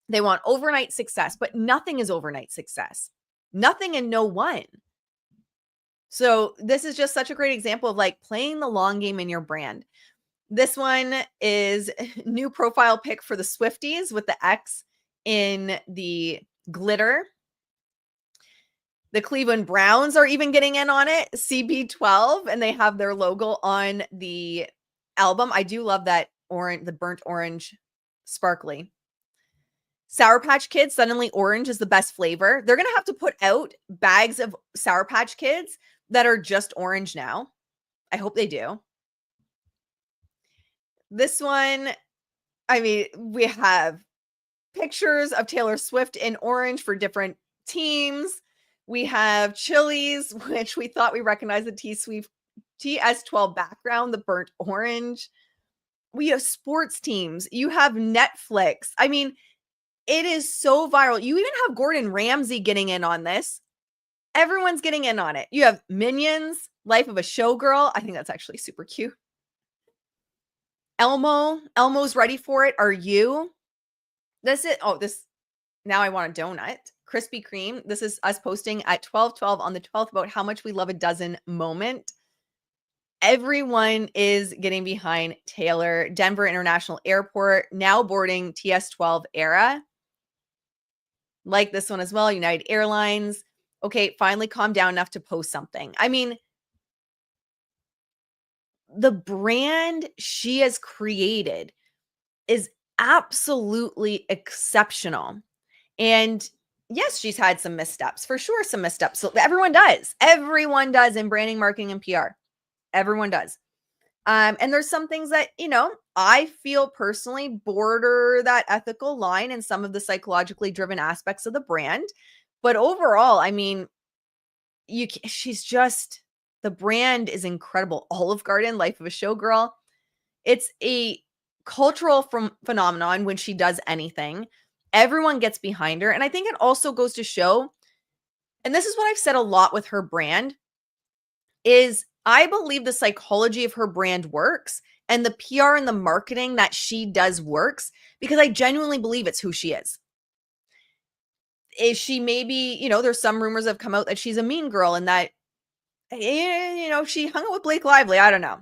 They want overnight success, but nothing is overnight success. Nothing and no one. So this is just such a great example of like playing the long game in your brand. This one is new profile pic for the Swifties with the X in the glitter. The Cleveland Browns are even getting in on it, CB12, and they have their logo on the album. I do love that orange, the burnt orange sparkly. Sour Patch Kids, suddenly orange is the best flavor. They're going to have to put out bags of Sour Patch Kids that are just orange now. I hope they do. This one, I mean, we have pictures of Taylor Swift in orange for different teams. We have Chili's, which we thought we recognized the TS12 background, the burnt orange. We have sports teams. You have Netflix. I mean, it is so viral. You even have Gordon Ramsay getting in on this. Everyone's getting in on it. You have Minions, Life of a Showgirl. I think that's actually super cute. Elmo's ready for it. Are you? This now I want a donut. Krispy Kreme. This is us posting at 12:12 on the 12th about how much we love a dozen moment. Everyone is getting behind Taylor. Denver International Airport, now boarding TS12 era. Like this one as well, United Airlines. Okay, finally calm down enough to post something. I mean, the brand she has created is absolutely exceptional. And yes, she's had some missteps, for sure, some missteps. So everyone does. Everyone does in branding, marketing, and PR. Everyone does. And there's some things that, I feel personally border that ethical line and some of the psychologically driven aspects of the brand. But overall, I mean, the brand is incredible. Olive Garden, Life of a Showgirl. It's a cultural phenomenon when she does anything. Everyone gets behind her. And I think it also goes to show, and this is what I've said a lot with her brand, is I believe the psychology of her brand works and the PR and the marketing that she does works because I genuinely believe it's who she is. Is she maybe, there's some rumors have come out that she's a mean girl and that, she hung out with Blake Lively. I don't know.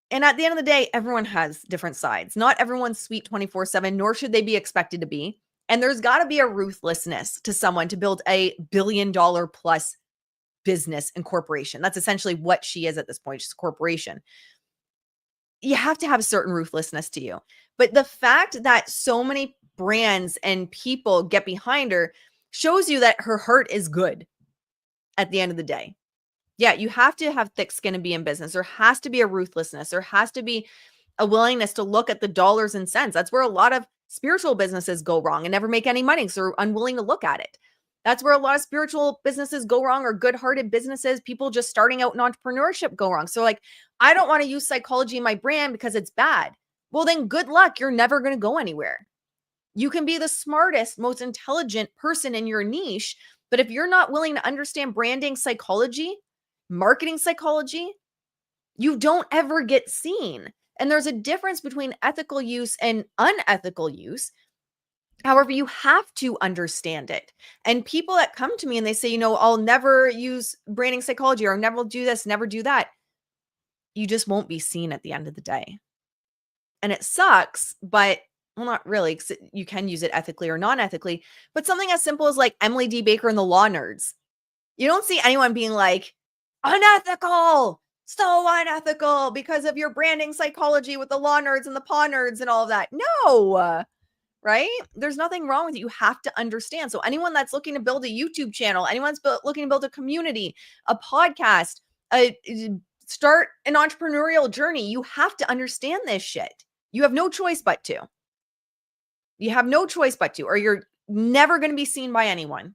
And at the end of the day, everyone has different sides. Not everyone's sweet 24/7, nor should they be expected to be. And there's got to be a ruthlessness to someone to build a $1 billion plus business and corporation. That's essentially what she is at this point. She's a corporation. You have to have a certain ruthlessness to you. But the fact that so many brands and people get behind her shows you that her heart is good at the end of the day. Yeah, you have to have thick skin and be in business. There has to be a ruthlessness. There has to be a willingness to look at the dollars and cents. That's where a lot of spiritual businesses go wrong and never make any money because they're unwilling to look at it. That's where a lot of spiritual businesses go wrong, or good-hearted businesses, people just starting out in entrepreneurship go wrong. So like, I don't want to use psychology in my brand because it's bad. Well, then good luck. You're never going to go anywhere. You can be the smartest, most intelligent person in your niche, but if you're not willing to understand branding psychology, marketing psychology, you don't ever get seen. And there's a difference between ethical use and unethical use. However, you have to understand it. And people that come to me and they say, I'll never use branding psychology or never do this, never do that. You just won't be seen at the end of the day. And it sucks, but not really, because you can use it ethically or non-ethically. But something as simple as like Emily D. Baker and the Law Nerds. You don't see anyone being like, unethical, so unethical because of your branding psychology with the Law Nerds and the Paw Nerds and all of that. No. Right? There's nothing wrong with it. You have to understand. So anyone that's looking to build a YouTube channel, anyone's looking to build a community, a podcast, start an entrepreneurial journey, you have to understand this shit. You have no choice but to. You have no choice but to, or you're never going to be seen by anyone.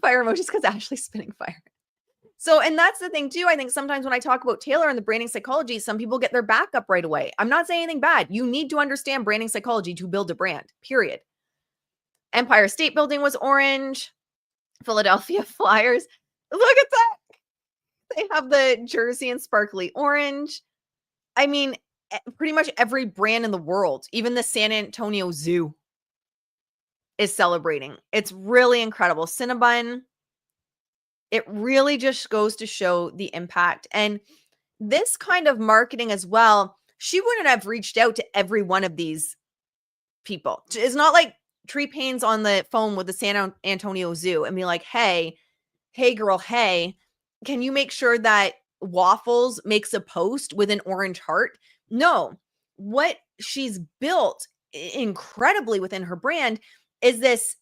Fire emojis because Ashley's spinning fire. So, and that's the thing too. I think sometimes when I talk about Taylor and the branding psychology, some people get their back up right away. I'm not saying anything bad. You need to understand branding psychology to build a brand, period. Empire State Building was orange. Philadelphia Flyers. Look at that. They have the jersey in sparkly orange. I mean, pretty much every brand in the world, even the San Antonio Zoo, is celebrating. It's really incredible. Cinnabon. It really just goes to show the impact. And this kind of marketing as well, she wouldn't have reached out to every one of these people. It's not like Tree Payne's on the phone with the San Antonio Zoo and be like, hey girl, hey, can you make sure that Waffles makes a post with an orange heart? No. What she's built incredibly within her brand is this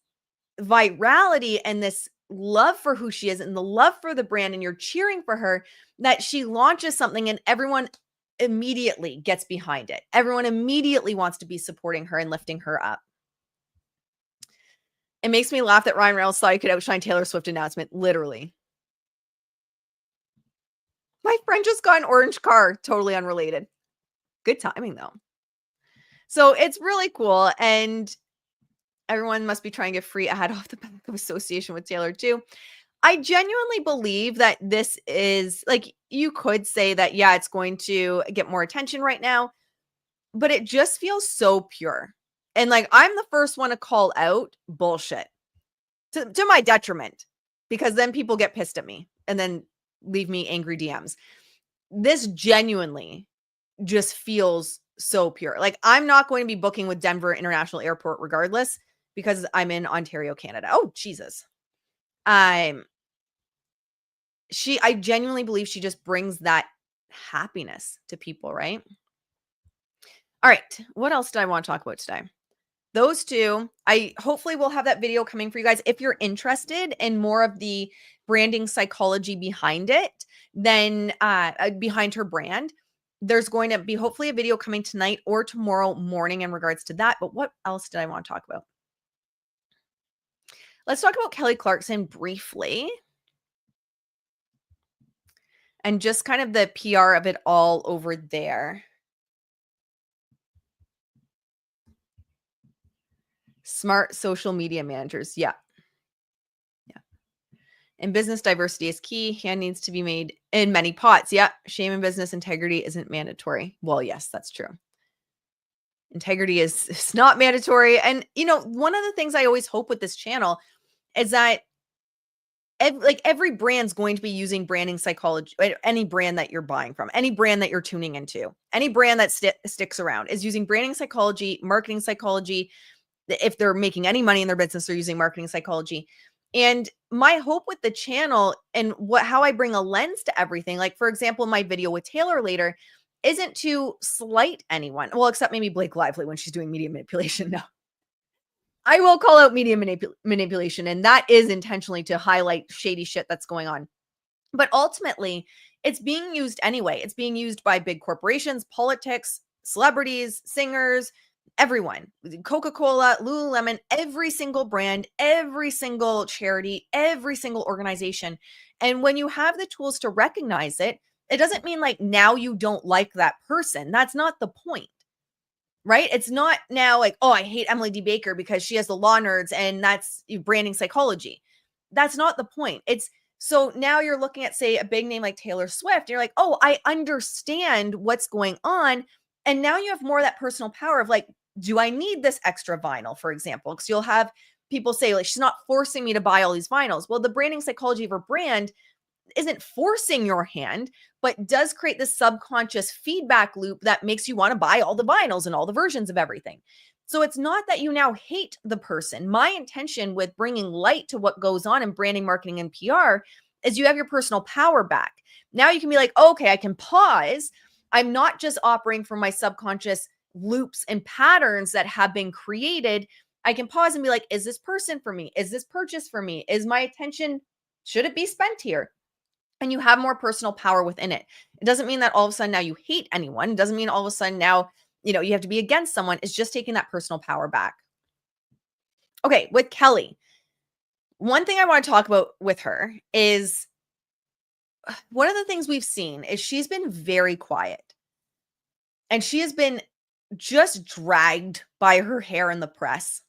virality and this love for who she is and the love for the brand, and you're cheering for her, that she launches something and everyone immediately gets behind it. Everyone immediately wants to be supporting her and lifting her up. It makes me laugh that Ryan Reynolds thought he could outshine Taylor Swift announcement. Literally. My friend just got an orange car. Totally unrelated. Good timing, though. So it's really cool. And everyone must be trying to get free ad off the back of association with Taylor, too. I genuinely believe that this is like, you could say that, yeah, it's going to get more attention right now, but it just feels so pure. And like, I'm the first one to call out bullshit to my detriment, because then people get pissed at me and then leave me angry DMs. This genuinely just feels so pure. Like, I'm not going to be booking with Denver International Airport regardless, because I'm in Ontario, Canada. Oh, Jesus. I genuinely believe she just brings that happiness to people, right? All right. What else did I want to talk about today? Those two, I hopefully will have that video coming for you guys. If you're interested in more of the branding psychology behind it, then behind her brand, there's going to be hopefully a video coming tonight or tomorrow morning in regards to that. But what else did I want to talk about? Let's talk about Kelly Clarkson briefly. And just kind of the PR of it all over there. Smart social media managers. Yeah. Yeah. And business diversity is key. Hand needs to be made in many pots. Yeah. Shame in business integrity isn't mandatory. Well, yes, that's true. Integrity is not mandatory. And, you know, one of the things I always hope with this channel is that every brand's going to be using branding psychology. Any brand that you're buying from, any brand that you're tuning into, any brand that sticks around is using branding psychology, marketing psychology. If they're making any money in their business, they're using marketing psychology. And my hope with the channel and how I bring a lens to everything, like for example, my video with Taylor later, isn't to slight anyone. Well, except maybe Blake Lively when she's doing media manipulation. No, I will call out media manipulation, and that is intentionally to highlight shady shit that's going on. But ultimately, it's being used anyway. It's being used by big corporations, politics, celebrities, singers, everyone. Coca-Cola, Lululemon, every single brand, every single charity, every single organization. And when you have the tools to recognize it, it doesn't mean like now you don't like that person. That's not the point. Right? It's not now like, oh, I hate Emily D. Baker because she has the law nerds and that's branding psychology. That's not the point. It's so now you're looking at, say, a big name like Taylor Swift. And you're like, oh, I understand what's going on. And now you have more of that personal power of like, do I need this extra vinyl, for example? Because you'll have people say, like, she's not forcing me to buy all these vinyls. Well, the branding psychology of her brand isn't forcing your hand, but does create this subconscious feedback loop that makes you want to buy all the vinyls and all the versions of everything. So it's not that you now hate the person. My intention with bringing light to what goes on in branding, marketing, and PR is you have your personal power back. Now you can be like, okay, I can pause. I'm not just operating from my subconscious loops and patterns that have been created. I can pause and be like, is this person for me? Is this purchase for me? Is my attention, should it be spent here? And you have more personal power within it. It doesn't mean that all of a sudden now you hate anyone. It doesn't mean all of a sudden now, you have to be against someone. It's just taking that personal power back. Okay, with Kelly, one thing I want to talk about with her is one of the things we've seen is she's been very quiet. And she has been just dragged by her hair in the press.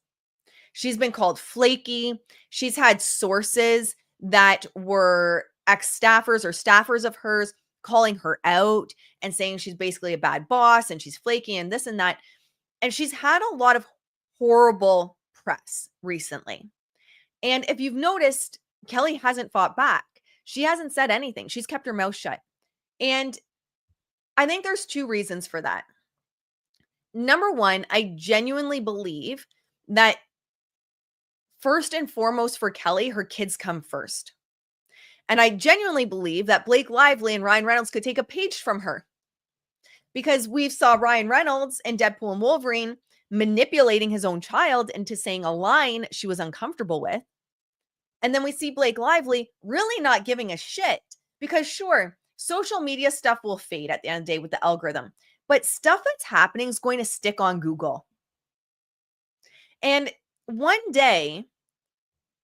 She's been called flaky. She's had sources that were ex-staffers or staffers of hers calling her out and saying she's basically a bad boss and she's flaky and this and that. And she's had a lot of horrible press recently. And if you've noticed, Kelly hasn't fought back. She hasn't said anything. She's kept her mouth shut. And I think there's two reasons for that. Number one, I genuinely believe that first and foremost for Kelly, her kids come first. And I genuinely believe that Blake Lively and Ryan Reynolds could take a page from her, because we saw Ryan Reynolds in Deadpool and Wolverine manipulating his own child into saying a line she was uncomfortable with. And then we see Blake Lively really not giving a shit, because sure, social media stuff will fade at the end of the day with the algorithm, but stuff that's happening is going to stick on Google. And one day,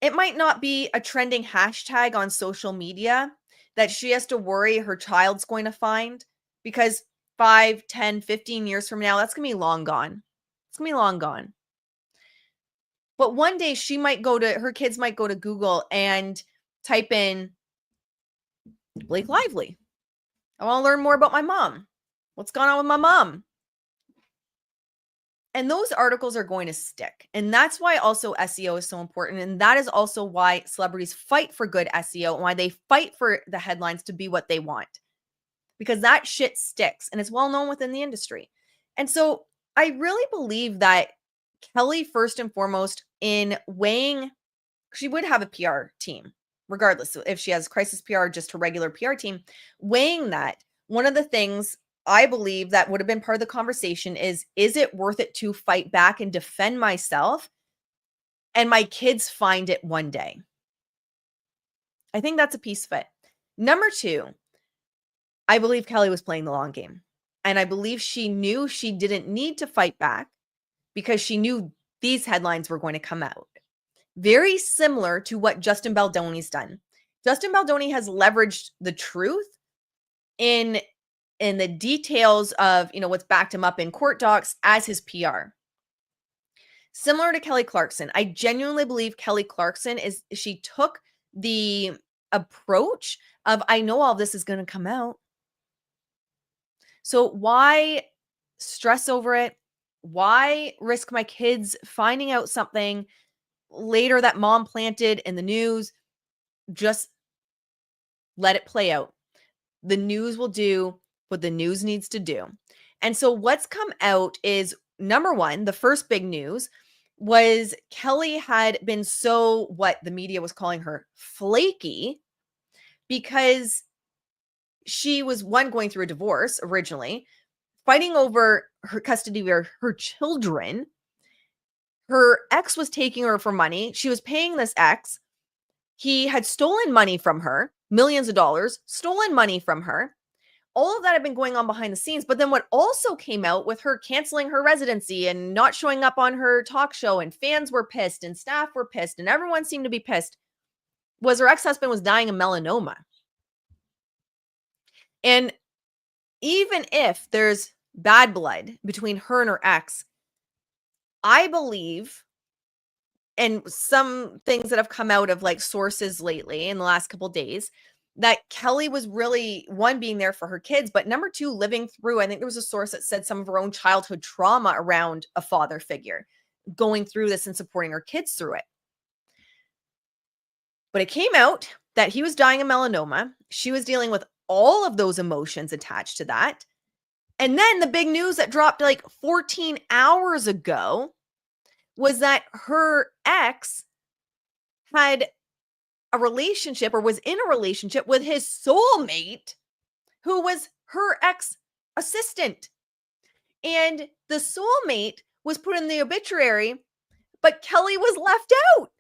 it might not be a trending hashtag on social media that she has to worry her child's going to find, because 5, 10, 15 years from now, that's going to be long gone. It's going to be long gone. But one day her kids might go to Google and type in Blake Lively. I want to learn more about my mom. What's going on with my mom? And those articles are going to stick. And that's why also SEO is so important. And that is also why celebrities fight for good SEO and why they fight for the headlines to be what they want. Because that shit sticks and it's well known within the industry. And so I really believe that Kelly, first and foremost, in weighing, she would have a PR team, regardless if she has crisis PR, just her regular PR team, weighing that. One of the things I believe that would have been part of the conversation is it worth it to fight back and defend myself and my kids find it one day? I think that's a piece of it. Number two, I believe Kelly was playing the long game. And I believe she knew she didn't need to fight back because she knew these headlines were going to come out. Very similar to what Justin Baldoni's done. Justin Baldoni has leveraged the truth in the details of, what's backed him up in court docs as his PR. Similar to Kelly Clarkson. I genuinely believe Kelly Clarkson she took the approach of, I know all this is going to come out. So why stress over it? Why risk my kids finding out something later that mom planted in the news? Just let it play out. The news will do what the news needs to do. And so what's come out is, number one, the first big news was Kelly had been what the media was calling her, flaky, because she was, one, going through a divorce originally, fighting over her custody of her children. Her ex was taking her for money. She was paying this ex. He had stolen money from her, millions of dollars, stolen money from her. All of that had been going on behind the scenes. But then what also came out with her canceling her residency and not showing up on her talk show, and fans were pissed and staff were pissed and everyone seemed to be pissed, was her ex-husband was dying of melanoma. And even if there's bad blood between her and her ex, I believe, and some things that have come out of like sources lately in the last couple of days, that Kelly was really, one, being there for her kids, but number two, living through, I think there was a source that said some of her own childhood trauma around a father figure, going through this and supporting her kids through it. But it came out that he was dying of melanoma. She was dealing with all of those emotions attached to that. And then the big news that dropped like 14 hours ago was that her ex had a relationship, or was in a relationship with his soulmate, who was her ex-assistant. And the soulmate was put in the obituary, but Kelly was left out.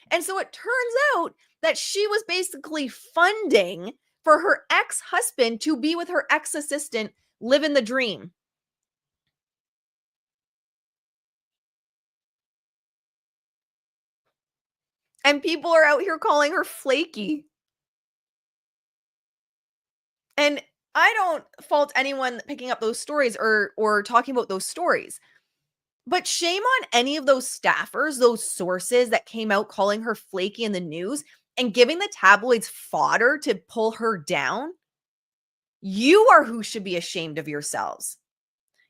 And so it turns out that she was basically funding for her ex-husband to be with her ex-assistant, living the dream. And people are out here calling her flaky. And I don't fault anyone picking up those stories or talking about those stories. But shame on any of those staffers, those sources that came out calling her flaky in the news and giving the tabloids fodder to pull her down. You are who should be ashamed of yourselves.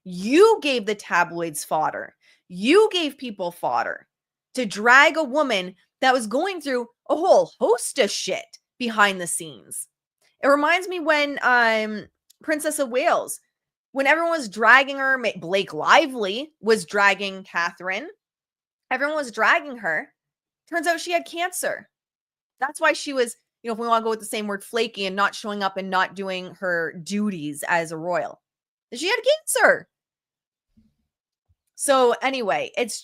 You gave the tabloids fodder. You gave people fodder to drag a woman that was going through a whole host of shit behind the scenes. It reminds me when Princess of Wales, when everyone was dragging her, Blake Lively was dragging Catherine. Everyone was dragging her. Turns out she had cancer. That's why she was, if we want to go with the same word, flaky, and not showing up and not doing her duties as a royal. She had cancer. So anyway, it's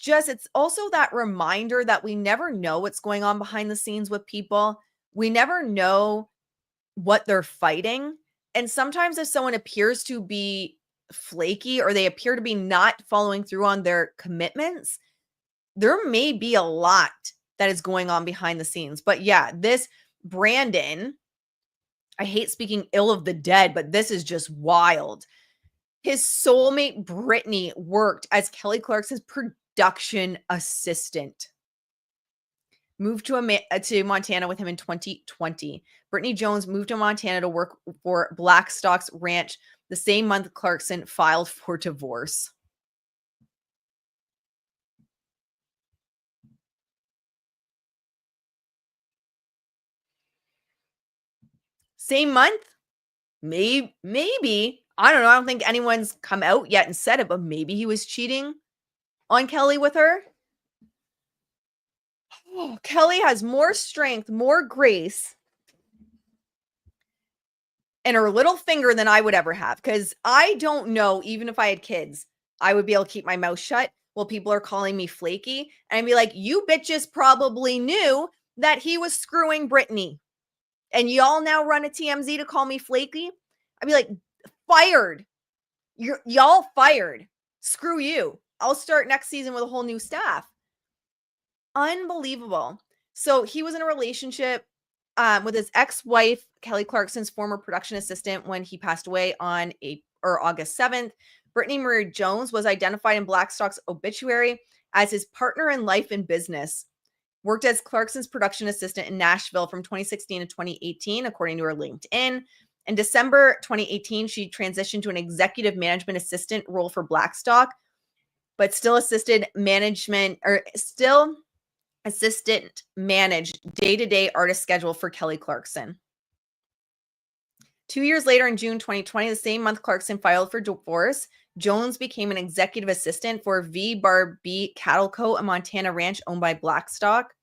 also that reminder that we never know what's going on behind the scenes with people. We never know what they're fighting. And sometimes if someone appears to be flaky or they appear to be not following through on their commitments, there may be a lot that is going on behind the scenes. But yeah, this Brandon, I hate speaking ill of the dead, but this is just wild. His soulmate Brittany worked as Kelly Clarkson's production assistant. Moved to Montana with him in 2020. Brittany Jones moved to Montana to work for Blackstock's ranch the same month Clarkson filed for divorce. Same month? Maybe. I don't know. I don't think anyone's come out yet and said it, but maybe he was cheating on Kelly with her. Oh, Kelly has more strength, more grace in her little finger than I would ever have. Because I don't know, even if I had kids, I would be able to keep my mouth shut while people are calling me flaky. And I'd be like, you bitches probably knew that he was screwing Brittany. And y'all now run a TMZ to call me flaky. I'd be like, fired. Y'all fired. Screw you. I'll start next season with a whole new staff. Unbelievable. So he was in a relationship with his ex-wife, Kelly Clarkson's former production assistant, when he passed away on August 7th. Brittany Marie Jones was identified in Blackstock's obituary as his partner in life and business. Worked as Clarkson's production assistant in Nashville from 2016 to 2018, according to her LinkedIn. In December 2018, she transitioned to an executive management assistant role for Blackstock, but still assistant managed day-to-day artist schedule for Kelly Clarkson. 2 years later, in June 2020, the same month Clarkson filed for divorce, Jones became an executive assistant for V. Bar B Cattle Co., a Montana ranch owned by Blackstock.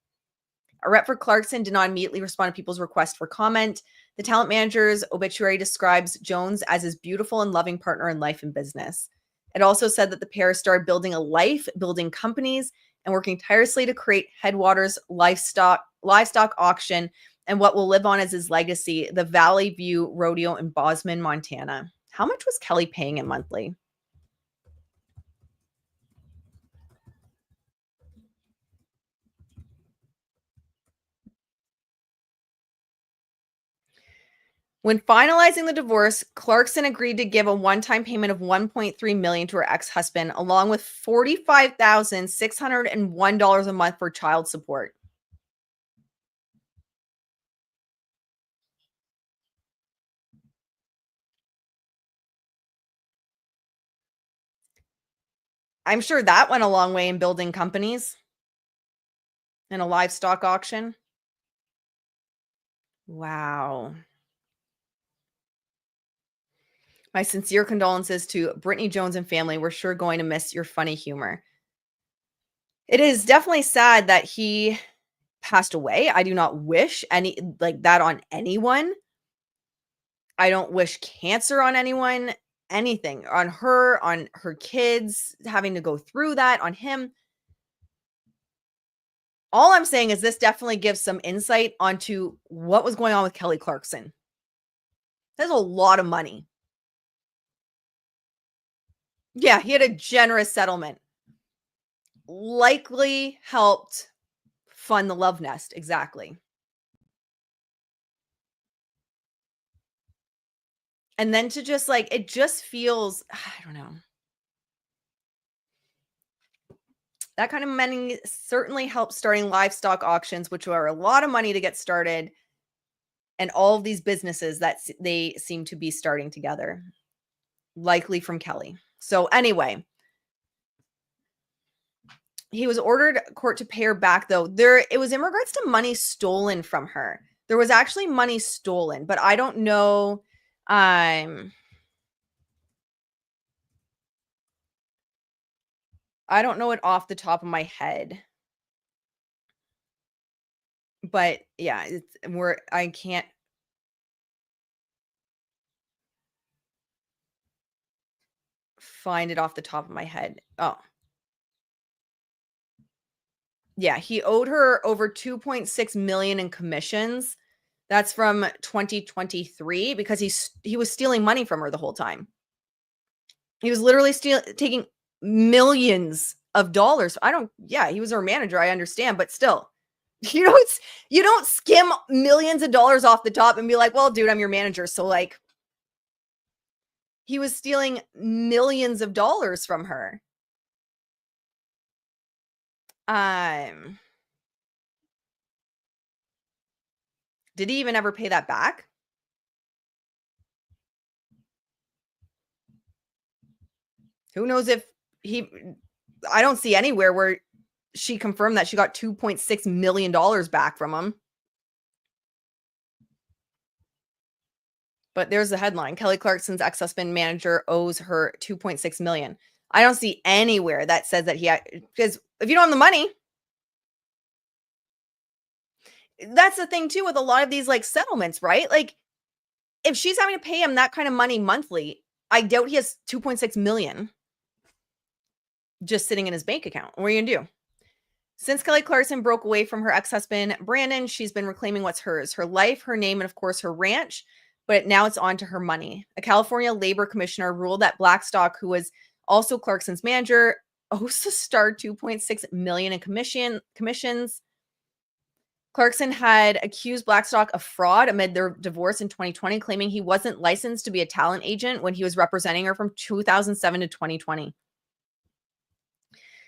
A rep for Clarkson did not immediately respond to people's request for comment. The talent manager's obituary describes Jones as his beautiful and loving partner in life and business. It also said that the pair started building a life, building companies, and working tirelessly to create Headwaters livestock auction and what will live on as his legacy, the Valley View Rodeo in Bozeman, Montana. How much was Kelly paying him monthly? When finalizing the divorce, Clarkson agreed to give a one-time payment of $1.3 million to her ex-husband, along with $45,601 a month for child support. I'm sure that went a long way in building companies and a livestock auction. Wow. My sincere condolences to Brittany Jones and family. We're sure going to miss your funny humor. It is definitely sad that he passed away. I do not wish any like that on anyone. I don't wish cancer on anyone, anything on her kids, having to go through that on him. All I'm saying is this definitely gives some insight onto what was going on with Kelly Clarkson. That's a lot of money. Yeah, he had a generous settlement. Likely helped fund the love nest. Exactly. And then to just like, it just feels, I don't know. That kind of money certainly helps starting livestock auctions, which are a lot of money to get started, and all of these businesses that they seem to be starting together, likely from Kelly. So anyway, he was ordered court to pay her back, though. It was in regards to money stolen from her. There was actually money stolen, but I don't know. I don't know it off the top of my head. But yeah, I can't find it off the top of my head. Oh. Yeah, he owed her over 2.6 million in commissions That's from 2023 because he was stealing money from her the whole time. He was literally taking millions of dollars. Yeah, he was her manager, I understand, but still. You don't skim millions of dollars off the top and be like, "Well, dude, I'm your manager." So like he was stealing millions of dollars from her. Did he even ever pay that back? Who knows if I don't see anywhere where she confirmed that she got $2.6 million back from him. But there's the headline. Kelly Clarkson's ex-husband manager owes her $2.6 million. I don't see anywhere that says that because if you don't have the money, that's the thing too with a lot of these like settlements, right? Like if she's having to pay him that kind of money monthly, I doubt he has 2.6 million just sitting in his bank account. What are you gonna do? Since Kelly Clarkson broke away from her ex-husband, Brandon, she's been reclaiming what's hers, her life, her name, and of course her ranch, but now it's on to her money. A California labor commissioner ruled that Blackstock, who was also Clarkson's manager, owes the star 2.6 million in commissions. Clarkson had accused Blackstock of fraud amid their divorce in 2020, claiming he wasn't licensed to be a talent agent when he was representing her from 2007 to 2020.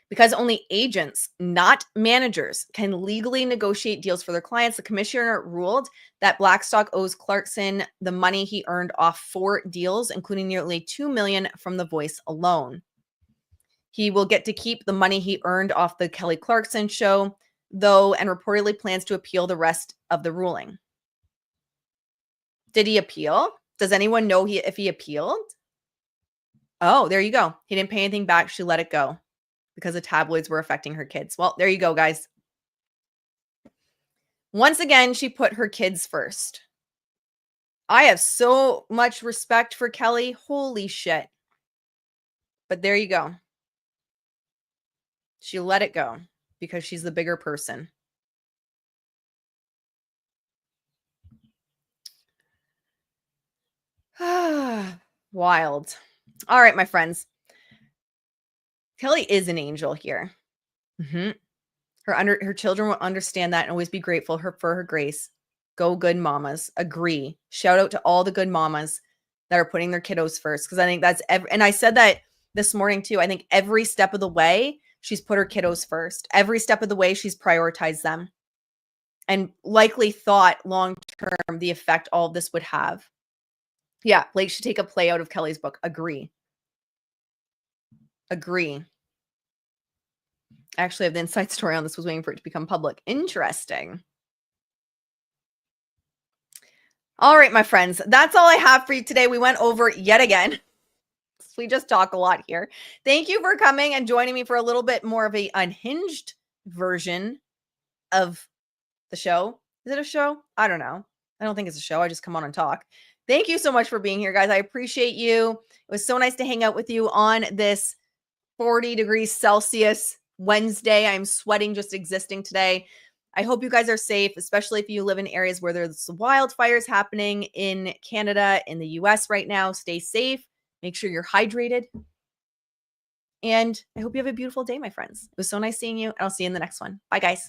Because only agents, not managers, can legally negotiate deals for their clients, the commissioner ruled that Blackstock owes Clarkson the money he earned off 4 deals, including nearly $2 million from The Voice alone. He will get to keep the money he earned off the Kelly Clarkson show, though, and reportedly plans to appeal the rest of the ruling. Did he appeal? Does anyone know if he appealed? Oh, there you go. He didn't pay anything back. She let it go because the tabloids were affecting her kids. Well, there you go, guys. Once again, she put her kids first. I have so much respect for Kelly. Holy shit. But there you go. She let it go because she's the bigger person. Wild. All right, my friends. Kelly is an angel here. Her children will understand that and always be grateful for her grace. Go good mamas. Agree. Shout out to all the good mamas that are putting their kiddos first. Because I think that's and I said that this morning too. I think every step of the way, she's put her kiddos first. Every step of the way, she's prioritized them. And likely thought long term the effect all of this would have. Yeah, Blake should take a play out of Kelly's book. Agree. Agree. I actually have the inside story on this. Was waiting for it to become public. Interesting. All right, my friends. That's all I have for you today. We went over yet again. We just talk a lot here. Thank you for coming and joining me for a little bit more of a unhinged version of the show. Is it a show? I don't know. I don't think it's a show. I just come on and talk. Thank you so much for being here, guys. I appreciate you. It was so nice to hang out with you on this 40 degrees Celsius Wednesday. I'm sweating just existing today. I hope you guys are safe, especially if you live in areas where there's wildfires happening in Canada, in the US right now. Stay safe. Make sure you're hydrated. And I hope you have a beautiful day, my friends. It was so nice seeing you. And I'll see you in the next one. Bye, guys.